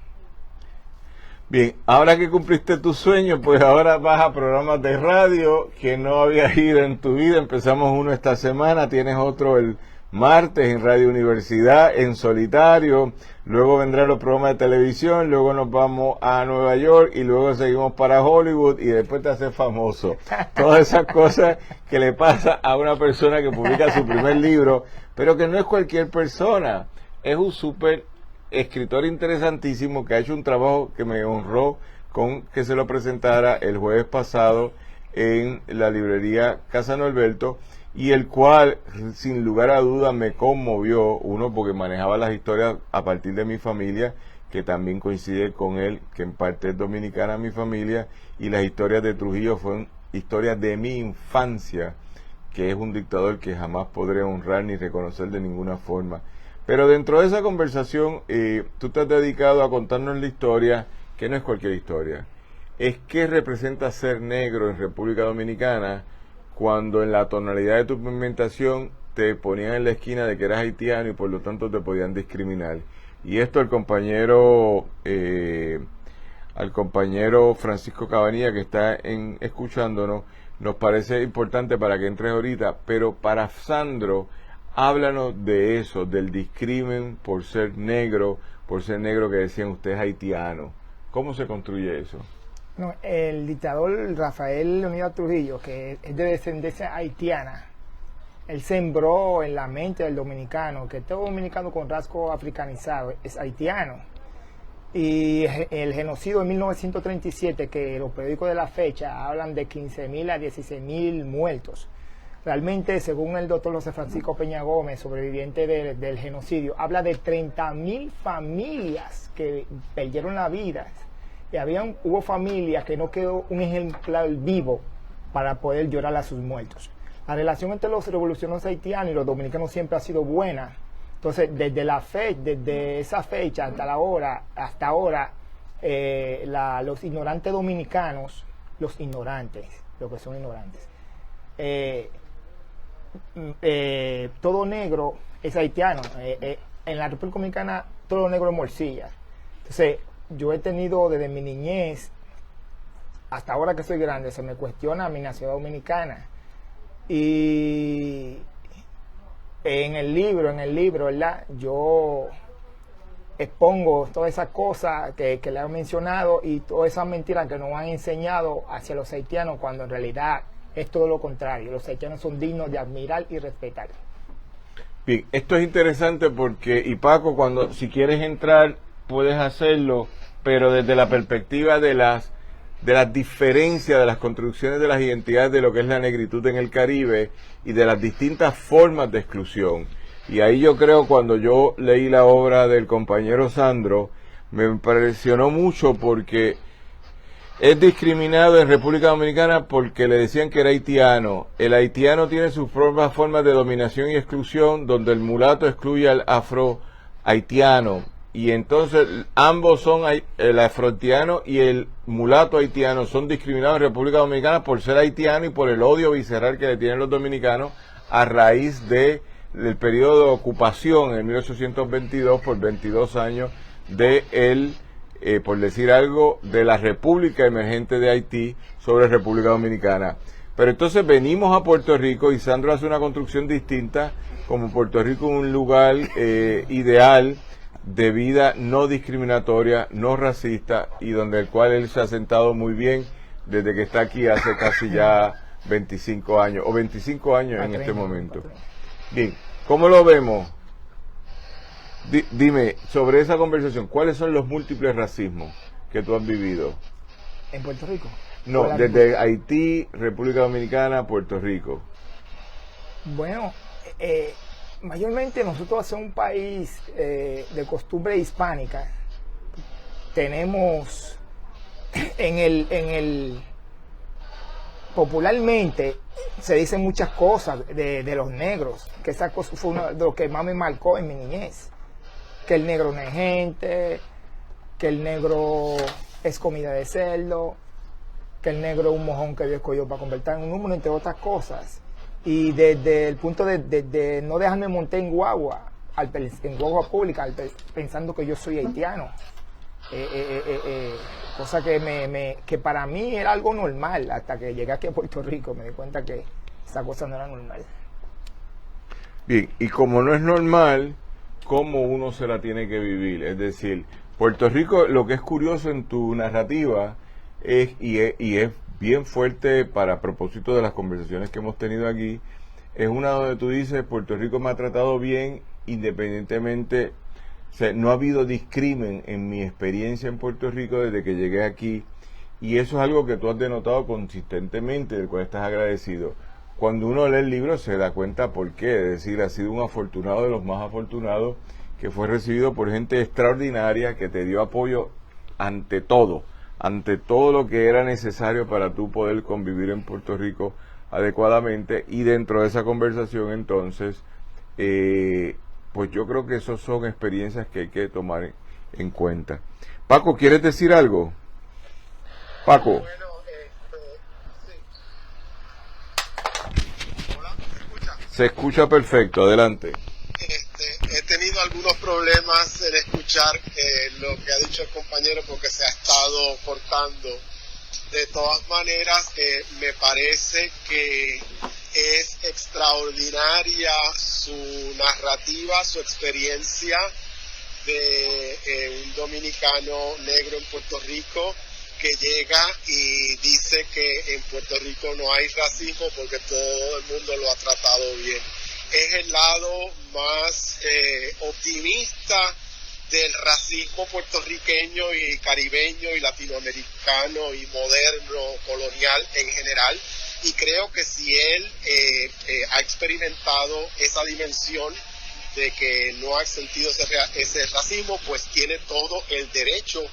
Bien, ahora que cumpliste tu sueño, pues ahora vas a programas de radio que no habías ido en tu vida. Empezamos uno esta semana, tienes otro el martes en Radio Universidad, en solitario, luego vendrán los programas de televisión, luego nos vamos a Nueva York y luego seguimos para Hollywood y después te haces famoso. Todas esas cosas que le pasa a una persona que publica su primer libro, pero que no es cualquier persona, es un súper escritor interesantísimo que ha hecho un trabajo que me honró con que se lo presentara el jueves pasado en la librería Casa Norberto, y el cual sin lugar a dudas me conmovió, uno porque manejaba las historias a partir de mi familia, que también coincide con él, que en parte es dominicana mi familia, y las historias de Trujillo fueron historias de mi infancia, que es un dictador que jamás podré honrar ni reconocer de ninguna forma. Pero dentro de esa conversación, tú te has dedicado a contarnos la historia, que no es cualquier historia, es qué representa ser negro en República Dominicana, cuando en la tonalidad de tu pigmentación te ponían en la esquina de que eras haitiano y por lo tanto te podían discriminar. Y esto al compañero Francisco Cabanilla, que está escuchándonos, nos parece importante para que entres ahorita, pero para Sandro, háblanos de eso, del discrimen por ser negro que decían ustedes haitiano. ¿Cómo se construye eso? No, el dictador Rafael Leónidas Trujillo, que es de descendencia haitiana, él sembró en la mente del dominicano que todo dominicano con rasgo africanizado es haitiano. Y el genocidio de 1937, que los periódicos de la fecha hablan de 15.000 a 16.000 muertos. Realmente, según el doctor José Francisco Peña Gómez, sobreviviente del genocidio, habla de 30.000 familias que perdieron la vida. Y hubo familias que no quedó un ejemplar vivo para poder llorar a sus muertos. La relación entre los revolucionarios haitianos y los dominicanos siempre ha sido buena. Entonces, desde esa fecha hasta ahora, los ignorantes dominicanos, lo que son ignorantes, todo negro es haitiano. En la República Dominicana, todo negro es morcilla. Entonces, yo he tenido desde mi niñez hasta ahora que soy grande, se me cuestiona mi nacionalidad dominicana. Y en el libro, ¿verdad? Yo expongo todas esas cosas que le han mencionado y todas esas mentiras que nos han enseñado hacia los haitianos, cuando en realidad es todo lo contrario. Los haitianos son dignos de admirar y respetar. Bien, esto es interesante porque, y Paco, si quieres entrar, puedes hacerlo, pero desde la perspectiva de las diferencias, de las construcciones de las identidades de lo que es la negritud en el Caribe y de las distintas formas de exclusión. Y ahí yo creo, cuando yo leí la obra del compañero Sandro, me impresionó mucho porque es discriminado en República Dominicana porque le decían que era haitiano. El haitiano tiene sus propias formas de dominación y exclusión, donde el mulato excluye al afro haitiano, y entonces ambos son, el afrohaitiano y el mulato haitiano son discriminados en República Dominicana por ser haitiano y por el odio visceral que le tienen los dominicanos a raíz del periodo de ocupación en 1822 por 22 años de por decir algo, de la República Emergente de Haití sobre República Dominicana. Pero entonces venimos a Puerto Rico y Sandro hace una construcción distinta, como Puerto Rico un lugar ideal de vida no discriminatoria, no racista, y donde el cual él se ha sentado muy bien desde que está aquí hace casi ya 25 años, o 25 años en este momento. Bien, ¿cómo lo vemos? Dime, sobre esa conversación, ¿cuáles son los múltiples racismos que tú has vivido? ¿En Puerto Rico? No, desde Haití, República Dominicana, Puerto Rico. Bueno, mayormente nosotros somos un país de costumbre hispánica. Tenemos popularmente se dicen muchas cosas de los negros, que esa cosa fue uno de lo que más me marcó en mi niñez. Que el negro no es gente, que el negro es comida de cerdo, que el negro es un mojón que Dios escogió para convertir en un número, entre otras cosas. Y desde el punto de no dejarme montar en guagua pública, pensando que yo soy haitiano. Cosa que para mí era algo normal, hasta que llegué aquí a Puerto Rico me di cuenta que esa cosa no era normal. Bien, y como no es normal, ¿cómo uno se la tiene que vivir? Es decir, Puerto Rico, lo que es curioso en tu narrativa es bien fuerte para propósito de las conversaciones que hemos tenido aquí, es una donde tú dices, Puerto Rico me ha tratado bien independientemente, o sea, no ha habido discrimen en mi experiencia en Puerto Rico desde que llegué aquí, y eso es algo que tú has denotado consistentemente, del cual estás agradecido. Cuando uno lee el libro se da cuenta por qué, es decir, ha sido un afortunado de los más afortunados, que fue recibido por gente extraordinaria que te dio apoyo ante todo lo que era necesario para tú poder convivir en Puerto Rico adecuadamente, y dentro de esa conversación entonces, pues yo creo que esas son experiencias que hay que tomar en cuenta. Paco, ¿quieres decir algo? Paco. Se escucha perfecto, adelante. He tenido algunos problemas en escuchar lo que ha dicho el compañero porque se ha estado cortando. De todas maneras, me parece que es extraordinaria su narrativa, su experiencia de un dominicano negro en Puerto Rico que llega y dice que en Puerto Rico no hay racismo porque todo el mundo lo ha tratado bien. Es el lado más optimista del racismo puertorriqueño y caribeño y latinoamericano y moderno, colonial en general, y creo que si él ha experimentado esa dimensión de que no ha sentido ese racismo, pues tiene todo el derecho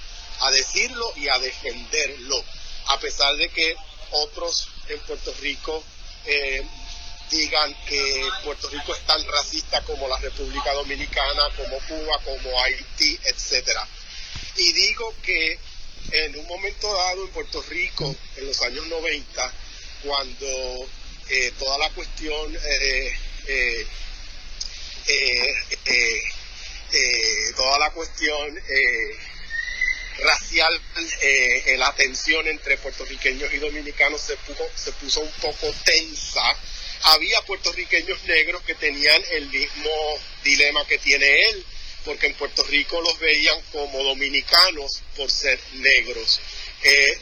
a decirlo y a defenderlo, a pesar de que otros en Puerto Rico digan que Puerto Rico es tan racista como la República Dominicana, como Cuba, como Haití, etcétera. Y digo que en un momento dado en Puerto Rico, en los años 90, cuando toda la cuestión racial, la tensión entre puertorriqueños y dominicanos se puso un poco tensa. Había puertorriqueños negros que tenían el mismo dilema que tiene él, porque en Puerto Rico los veían como dominicanos por ser negros.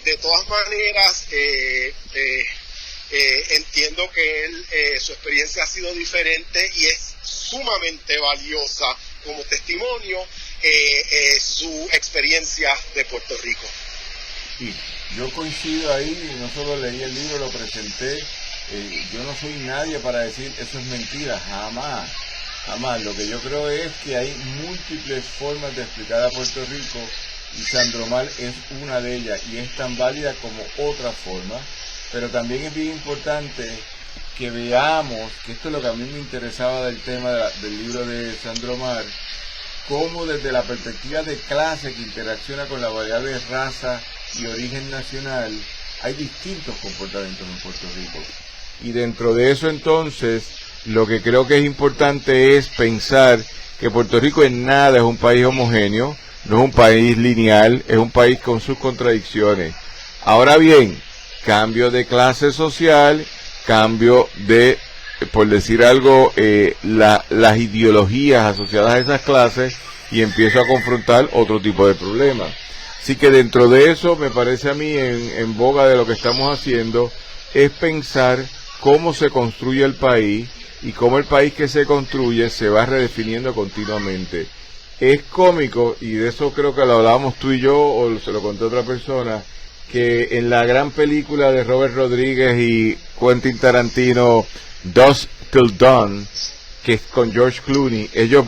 De todas maneras, entiendo que él, su experiencia ha sido diferente y es sumamente valiosa como testimonio su experiencia de Puerto Rico. Sí, yo coincido ahí, no solo leí el libro, lo presenté. Yo no soy nadie para decir eso es mentira, jamás. Lo que yo creo es que hay múltiples formas de explicar a Puerto Rico y Sandromar es una de ellas y es tan válida como otra forma, pero también es bien importante que veamos, que esto es lo que a mí me interesaba del tema del libro de Sandromar, cómo desde la perspectiva de clase que interacciona con la variedad de raza y origen nacional, hay distintos comportamientos en Puerto Rico. Y dentro de eso entonces, lo que creo que es importante es pensar que Puerto Rico en nada es un país homogéneo, no es un país lineal, es un país con sus contradicciones. Ahora bien, cambio de clase social, cambio de, por decir algo, las ideologías asociadas a esas clases, y empiezo a confrontar otro tipo de problemas. Así que dentro de eso, me parece a mí, en boga de lo que estamos haciendo, es pensar cómo se construye el país y cómo el país que se construye se va redefiniendo continuamente. Es cómico, y de eso creo que lo hablábamos tú y yo, o se lo conté a otra persona, que en la gran película de Robert Rodríguez y Quentin Tarantino, Dusk Till Dawn, que es con George Clooney, ellos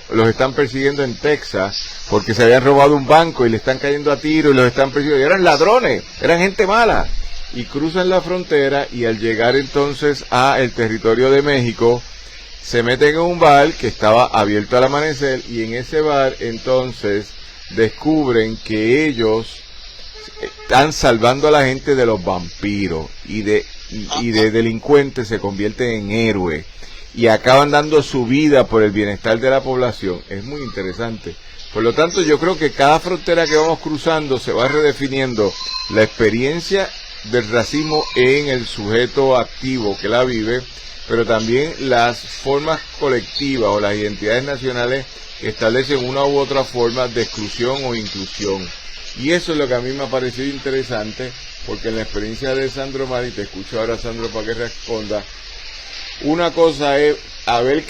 los están persiguiendo en Texas, porque se habían robado un banco y le están cayendo a tiro y los están persiguiendo, y eran ladrones, eran gente mala, y cruzan la frontera, y al llegar entonces a el territorio de México, se meten en un bar que estaba abierto al amanecer, y en ese bar entonces descubren que ellos están salvando a la gente de los vampiros, y de delincuentes se convierten en héroes y acaban dando su vida por el bienestar de la población. Es muy interesante. Por lo tanto, yo creo que cada frontera que vamos cruzando se va redefiniendo la experiencia del racismo en el sujeto activo que la vive, pero también las formas colectivas o las identidades nacionales que establecen una u otra forma de exclusión o inclusión. Y eso es lo que a mí me ha parecido interesante, porque en la experiencia de Sandro Mari, te escucho ahora, Sandro, para que responda. Una cosa es haber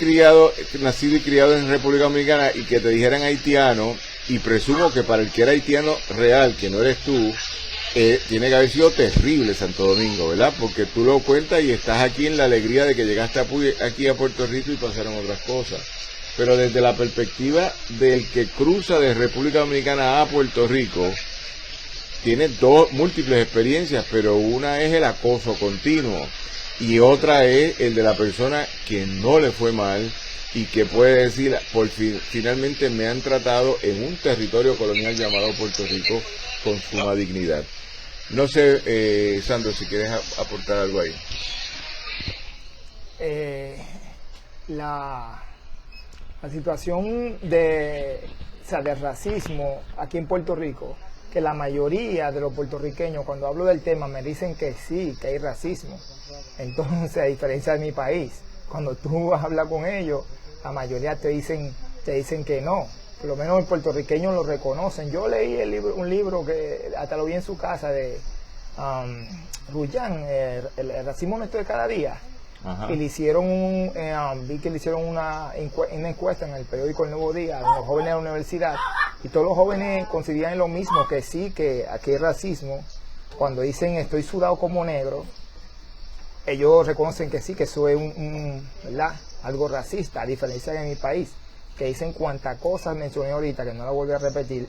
nacido y criado en República Dominicana y que te dijeran haitiano, y presumo que para el que era haitiano real, que no eres tú, tiene que haber sido terrible Santo Domingo, ¿verdad? Porque tú lo cuentas y estás aquí en la alegría de que llegaste aquí a Puerto Rico y pasaron otras cosas. Pero desde la perspectiva del que cruza de República Dominicana a Puerto Rico, tiene múltiples experiencias, pero una es el acoso continuo y otra es el de la persona que no le fue mal y que puede decir, finalmente me han tratado en un territorio colonial llamado Puerto Rico con suma dignidad. No sé, Sandro, si quieres aportar algo ahí. La situación de racismo aquí en Puerto Rico, que la mayoría de los puertorriqueños, cuando hablo del tema, me dicen que sí, que hay racismo. Entonces, a diferencia de mi país, cuando tú vas a hablar con ellos, la mayoría te dicen que no. Por lo menos los puertorriqueños lo reconocen. Yo leí un libro que hasta lo vi en su casa de Rullán, el racismo nuestro de cada día. Ajá. Y le hicieron vi que le hicieron una encuesta en el periódico El Nuevo Día a los jóvenes de la universidad, y todos los jóvenes coincidían en lo mismo, que sí, que aquí hay racismo. Cuando dicen estoy sudado como negro, ellos reconocen que sí, que eso es ¿verdad? Algo racista, a diferencia de mi país, que dicen cuantas cosas mencioné ahorita, que no la volví a repetir,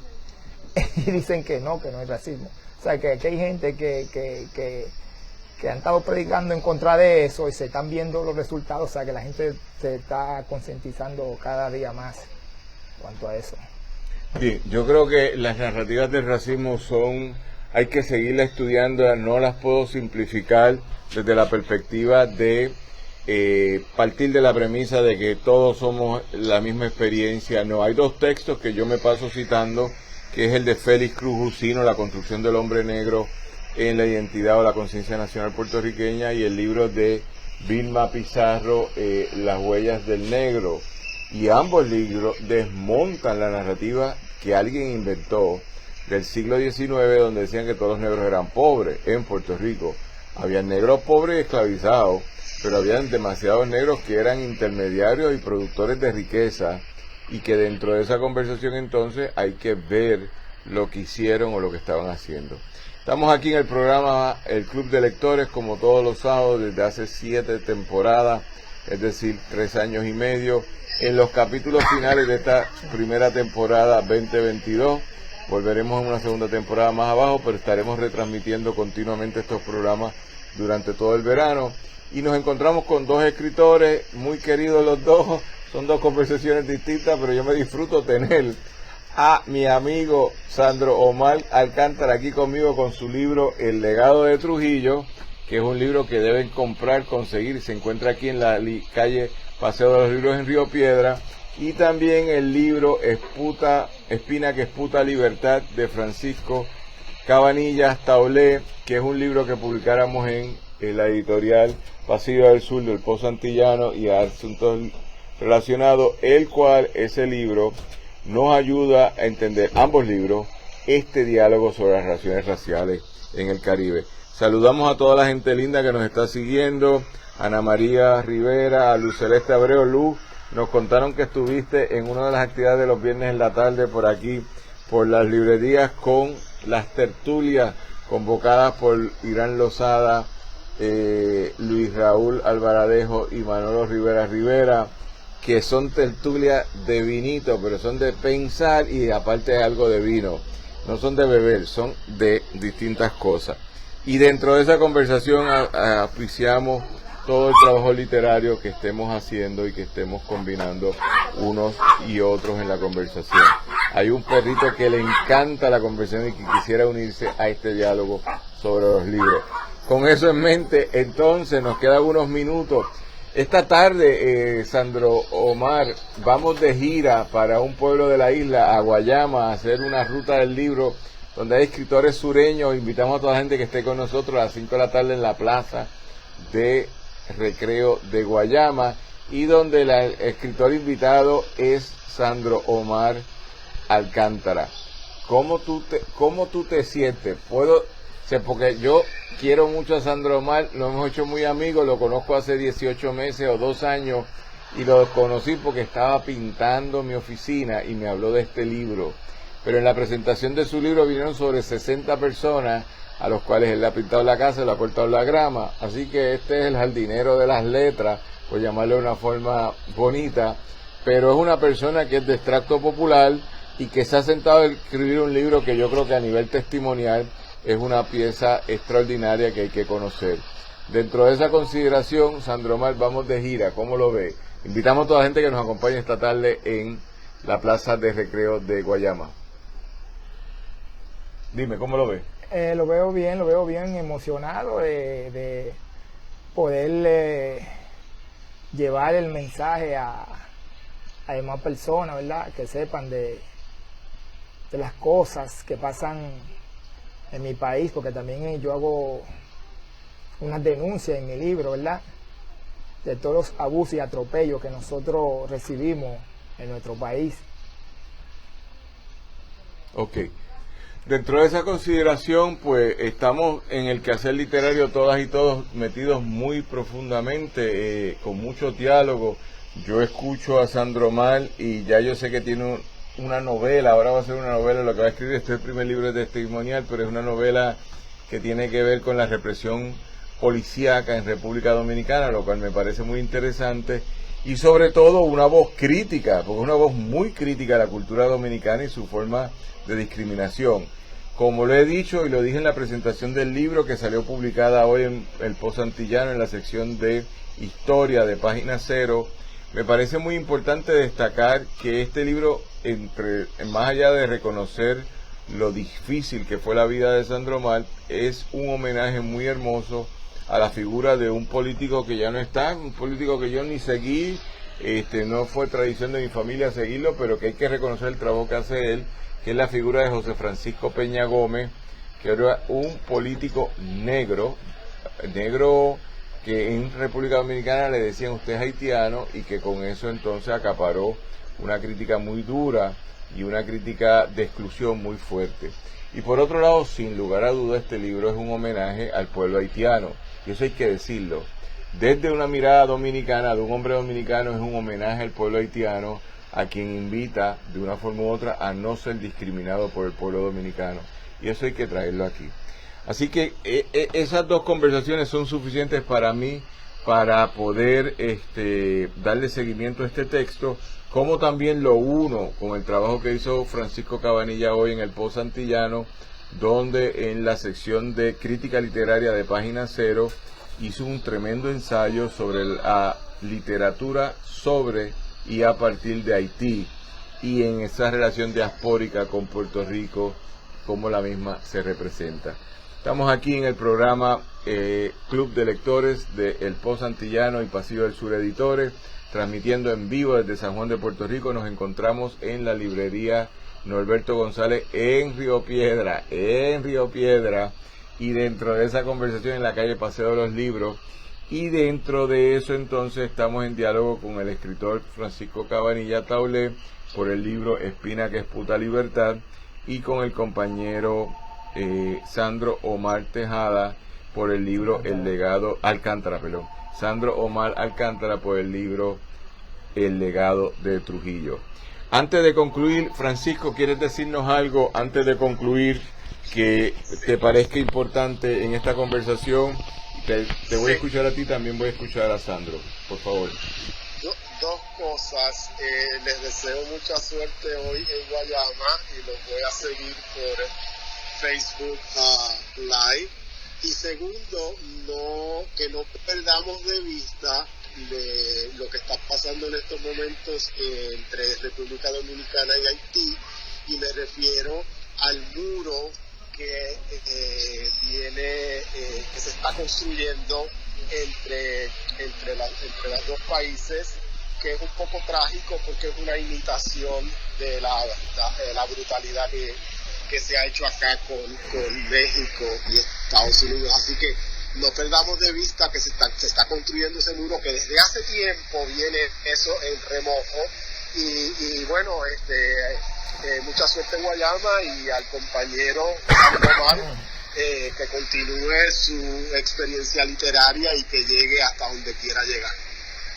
y dicen que no hay racismo. O sea, que aquí hay gente que han estado predicando en contra de eso y se están viendo los resultados. O sea, que la gente se está concientizando cada día más en cuanto a eso. Sí, yo creo que las narrativas del racismo hay que seguirlas estudiando, no las puedo simplificar desde la perspectiva de partir de la premisa de que todos somos la misma experiencia. No, hay dos textos que yo me paso citando, que es el de Félix Cruz Jusino, La construcción del hombre negro en la identidad o la conciencia nacional puertorriqueña, y el libro de Vilma Pizarro, Las huellas del negro. Y ambos libros desmontan la narrativa que alguien inventó del siglo XIX, donde decían que todos los negros eran pobres en Puerto Rico. Había negros pobres y esclavizados, pero habían demasiados negros que eran intermediarios y productores de riqueza, y que dentro de esa conversación entonces hay que ver lo que hicieron o lo que estaban haciendo. Estamos aquí en el programa El Club de Lectores, como todos los sábados, desde hace 7 temporadas, es decir, 3 años y medio. En los capítulos finales de esta primera temporada 2022, volveremos en una segunda temporada más abajo, pero estaremos retransmitiendo continuamente estos programas durante todo el verano. Y nos encontramos con dos escritores muy queridos los dos, son dos conversaciones distintas, pero yo me disfruto tener a mi amigo Sandro Omar Alcántara aquí conmigo con su libro El legado de Trujillo, que es un libro que deben comprar, conseguir, se encuentra aquí en la calle Paseo de los Libros en Río Piedra, y también el libro Espina que esputa libertad de Francisco Cabanillas Taulé, que es un libro que publicáramos en la editorial Pasillo del Sur del Pozo Antillano y asuntos relacionados, el cual ese libro nos ayuda a entender, ambos libros, este diálogo sobre las relaciones raciales en el Caribe. Saludamos a toda la gente linda que nos está siguiendo, Ana María Rivera, a Luz Celeste Abreu. Luz, nos contaron que estuviste en una de las actividades de los viernes en la tarde por aquí, por las librerías, con las tertulias convocadas por Irán Lozada, Luis Raúl Alvaradejo y Manolo Rivera, que son tertulias de vinito, pero son de pensar y aparte algo de vino. No son de beber, son de distintas cosas. Y dentro de esa conversación apreciamos todo el trabajo literario que estemos haciendo y que estemos combinando unos y otros en la conversación. Hay un perrito que le encanta la conversación y que quisiera unirse a este diálogo sobre los libros. Con eso en mente, entonces nos quedan unos minutos. Esta tarde, Sandro Omar, vamos de gira para un pueblo de la isla, a Guayama, a hacer una ruta del libro donde hay escritores sureños. Invitamos a toda la gente que esté con nosotros a las 5 de la tarde en la plaza de Recreo de Guayama, y donde el escritor invitado es Sandro Omar Alcántara. ¿Cómo tú te sientes? Porque yo quiero mucho a Sandro Omar, lo hemos hecho muy amigos, lo conozco hace 18 meses o 2 años, y lo conocí porque estaba pintando mi oficina y me habló de este libro. Pero en la presentación de su libro vinieron sobre 60 personas, a los cuales él le ha pintado la casa, le ha cortado la grama. Así que este es el jardinero de las letras, por llamarlo de una forma bonita, pero es una persona que es de extracto popular y que se ha sentado a escribir un libro que yo creo que a nivel testimonial es una pieza extraordinaria que hay que conocer. Dentro de esa consideración, Sandro Omar, vamos de gira, ¿cómo lo ve? Invitamos a toda la gente que nos acompañe esta tarde en la Plaza de Recreo de Guayama. Dime, ¿cómo lo ve? Lo veo bien emocionado de poder llevar el mensaje a demás personas, ¿verdad? Que sepan de las cosas que pasan en mi país, porque también yo hago unas denuncias en mi libro, ¿verdad? De todos los abusos y atropellos que nosotros recibimos en nuestro país. Ok. Dentro de esa consideración, pues estamos en el quehacer literario todas y todos metidos muy profundamente, con mucho diálogo. Yo escucho a Sandro Omar y ya yo sé que tiene una novela, ahora va a ser una novela, lo que va a escribir, este es el primer libro de testimonial, pero es una novela que tiene que ver con la represión policíaca en República Dominicana, lo cual me parece muy interesante, y sobre todo una voz crítica, porque es una voz muy crítica a la cultura dominicana y su forma de discriminación. Como lo he dicho y lo dije en la presentación del libro que salió publicada hoy en el Pozo Antillano en la sección de Historia de Página Cero, me parece muy importante destacar que este libro, más allá de reconocer lo difícil que fue la vida de Sandro Omar, es un homenaje muy hermoso a la figura de un político que ya no está, un político que yo ni seguí, no fue tradición de mi familia seguirlo, pero que hay que reconocer el trabajo que hace él, que es la figura de José Francisco Peña Gómez, que era un político negro que en República Dominicana le decían usted es haitiano, y que con eso entonces acaparó una crítica muy dura y una crítica de exclusión muy fuerte. Y por otro lado, sin lugar a duda, este libro es un homenaje al pueblo haitiano, y eso hay que decirlo. Desde una mirada dominicana, de un hombre dominicano, es un homenaje al pueblo haitiano, a quien invita de una forma u otra a no ser discriminado por el pueblo dominicano, y eso hay que traerlo aquí. Así que esas dos conversaciones son suficientes para mí para poder darle seguimiento a este texto, como también lo uno con el trabajo que hizo Francisco Cabanilla hoy en el Pozo Antillano, donde en la sección de crítica literaria de Página Cero hizo un tremendo ensayo sobre la literatura sobre y a partir de Haití, y en esa relación diaspórica con Puerto Rico, cómo la misma se representa. Estamos aquí en el programa Club de Lectores de El Post Antillano y Pasillo del Sur Editores, transmitiendo en vivo desde San Juan de Puerto Rico. Nos encontramos en la librería Norberto González en Río Piedra, y dentro de esa conversación en la calle Paseo de los Libros, y dentro de eso entonces estamos en diálogo con el escritor Francisco Cabanilla Taulé por el libro Espina que esputa libertad, y con el compañero Sandro Omar Tejada por el libro El legado Sandro Omar Alcántara por el libro El legado de Trujillo. Antes de concluir, Francisco, ¿quieres decirnos algo antes de concluir que te parezca importante en esta conversación? Te voy a escuchar a ti, también voy a escuchar a Sandro, por favor. Dos cosas. Les deseo mucha suerte hoy en Guayama y los voy a seguir por Facebook Live. Y segundo, que no perdamos de vista de lo que está pasando en estos momentos entre República Dominicana y Haití, y me refiero al muro que que se está construyendo entre los dos países, que es un poco trágico porque es una imitación de la brutalidad que se ha hecho acá con México y Estados Unidos. Así que no perdamos de vista que se está construyendo ese muro, que desde hace tiempo viene eso en remojo. Y bueno, mucha suerte en Guayama, y al compañero Omar, que continúe su experiencia literaria y que llegue hasta donde quiera llegar.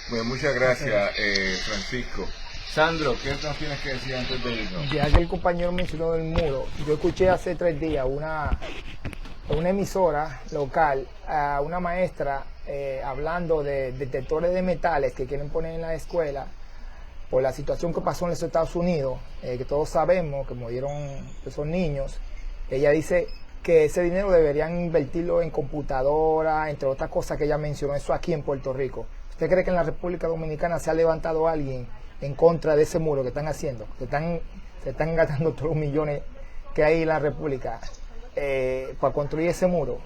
Bueno, muchas gracias, Francisco. Sandro, ¿qué nos tienes que decir antes de irnos? Ya que el compañero mencionó el muro, yo escuché hace 3 días una emisora local a una maestra hablando de detectores de metales que quieren poner en la escuela por la situación que pasó en los Estados Unidos, que todos sabemos que murieron esos niños. Ella dice que ese dinero deberían invertirlo en computadora, entre otras cosas que ella mencionó, eso aquí en Puerto Rico. ¿Usted cree que en la República Dominicana se ha levantado alguien en contra de ese muro que están haciendo? Se están gastando todos los millones que hay en la República para construir ese muro.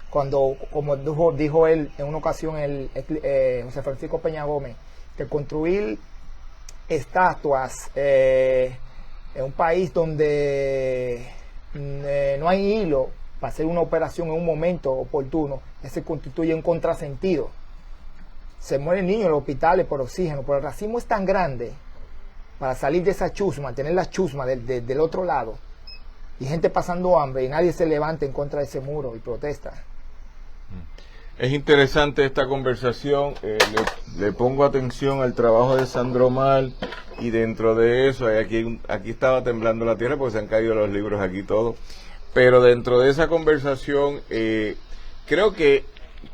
Cuando, como dijo él en una ocasión, José Francisco Peña Gómez, que construir estatuas en un país donde no hay hilo para hacer una operación en un momento oportuno, se constituye un contrasentido. Se mueren niños en los hospitales por oxígeno, pero el racismo es tan grande para salir de esa chusma, tener la chusma del otro lado, y gente pasando hambre y nadie se levanta en contra de ese muro y protesta. Es interesante esta conversación. Le pongo atención al trabajo de Sandro Omar, y dentro de eso, aquí estaba temblando la tierra porque se han caído los libros aquí todos, pero dentro de esa conversación creo que,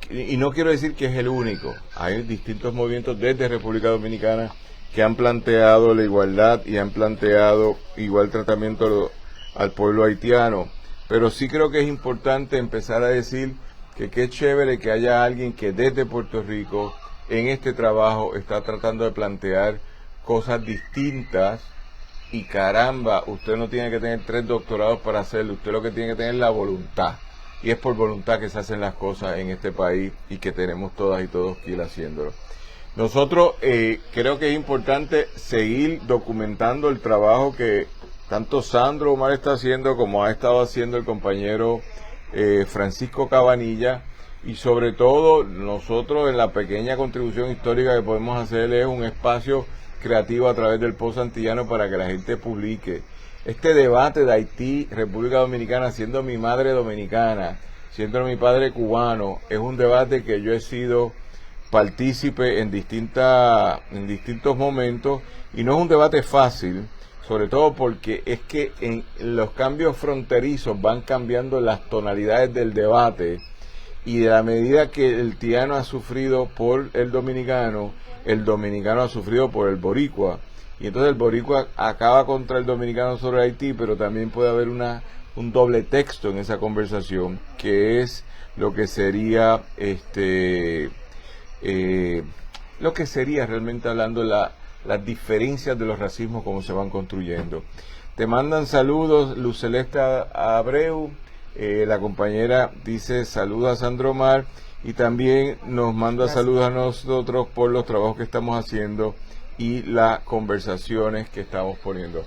y no quiero decir que es el único, hay distintos movimientos desde República Dominicana que han planteado la igualdad y han planteado igual tratamiento al pueblo haitiano, pero sí creo que es importante empezar a decir que qué chévere que haya alguien que desde Puerto Rico en este trabajo está tratando de plantear cosas distintas, y caramba, usted no tiene que tener 3 doctorados para hacerlo, usted lo que tiene que tener es la voluntad, y es por voluntad que se hacen las cosas en este país y que tenemos todas y todos que ir haciéndolo. Nosotros creo que es importante seguir documentando el trabajo que tanto Sandro Omar está haciendo como ha estado haciendo el compañero Francisco Cabanilla, y sobre todo nosotros en la pequeña contribución histórica que podemos hacer es un espacio creativo a través del Post Antillano para que la gente publique. Este debate de Haití, República Dominicana, siendo mi madre dominicana, siendo mi padre cubano, es un debate que yo he sido partícipe en distintos momentos, y no es un debate fácil, sobre todo porque es que en los cambios fronterizos van cambiando las tonalidades del debate, y de la medida que el haitiano ha sufrido por el dominicano ha sufrido por el boricua, y entonces el boricua acaba contra el dominicano sobre Haití, pero también puede haber un doble texto en esa conversación, que es lo que sería realmente hablando la las diferencias de los racismos, cómo se van construyendo. Te mandan saludos Luz Celeste Abreu, la compañera dice saludos a Sandro Mar, y también nos manda saludos a nosotros por los trabajos que estamos haciendo y las conversaciones que estamos poniendo.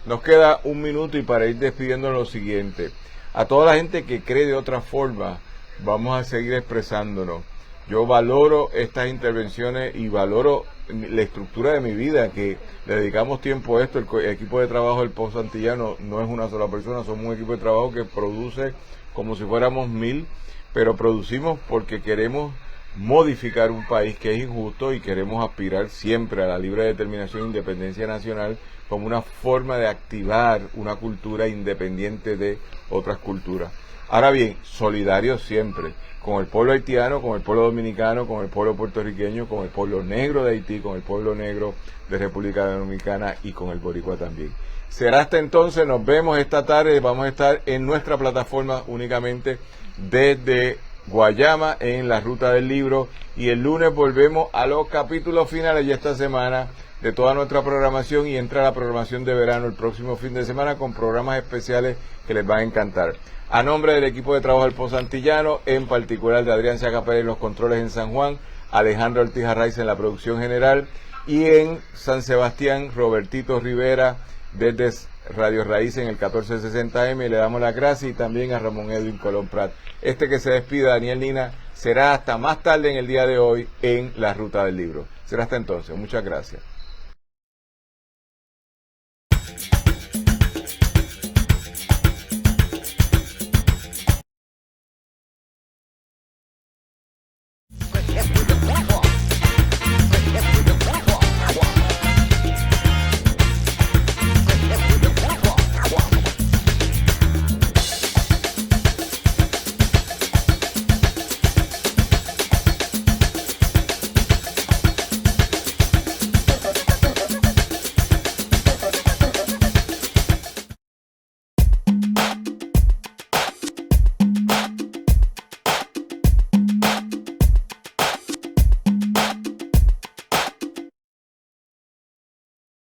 Nos queda un minuto y para ir despidiendo lo siguiente. A toda la gente que cree de otra forma, vamos a seguir expresándonos. Yo valoro estas intervenciones y valoro la estructura de mi vida, que le dedicamos tiempo a esto. El equipo de trabajo del Pozo Antillano no es una sola persona, somos un equipo de trabajo que produce como si fuéramos 1000, pero producimos porque queremos modificar un país que es injusto y queremos aspirar siempre a la libre determinación e independencia nacional como una forma de activar una cultura independiente de otras culturas. Ahora bien, solidarios siempre con el pueblo haitiano, con el pueblo dominicano, con el pueblo puertorriqueño, con el pueblo negro de Haití, con el pueblo negro de República Dominicana y con el boricua también. Será hasta entonces, nos vemos esta tarde, vamos a estar en nuestra plataforma únicamente desde Guayama en la Ruta del Libro, y el lunes volvemos a los capítulos finales ya esta semana de toda nuestra programación, y entra la programación de verano el próximo fin de semana con programas especiales que les van a encantar. A nombre del equipo de trabajo del Pozo Antillano, en particular de Adrián Siaca Pérez en los controles en San Juan, Alejandro Ortiz Arraiz en la producción general, y en San Sebastián, Robertito Rivera desde Radio Raíz en el 1460M, le damos las gracias, y también a Ramón Edwin Colón Prat. Que se despida, Daniel Lina, será hasta más tarde en el día de hoy en la Ruta del Libro. Será hasta entonces, muchas gracias.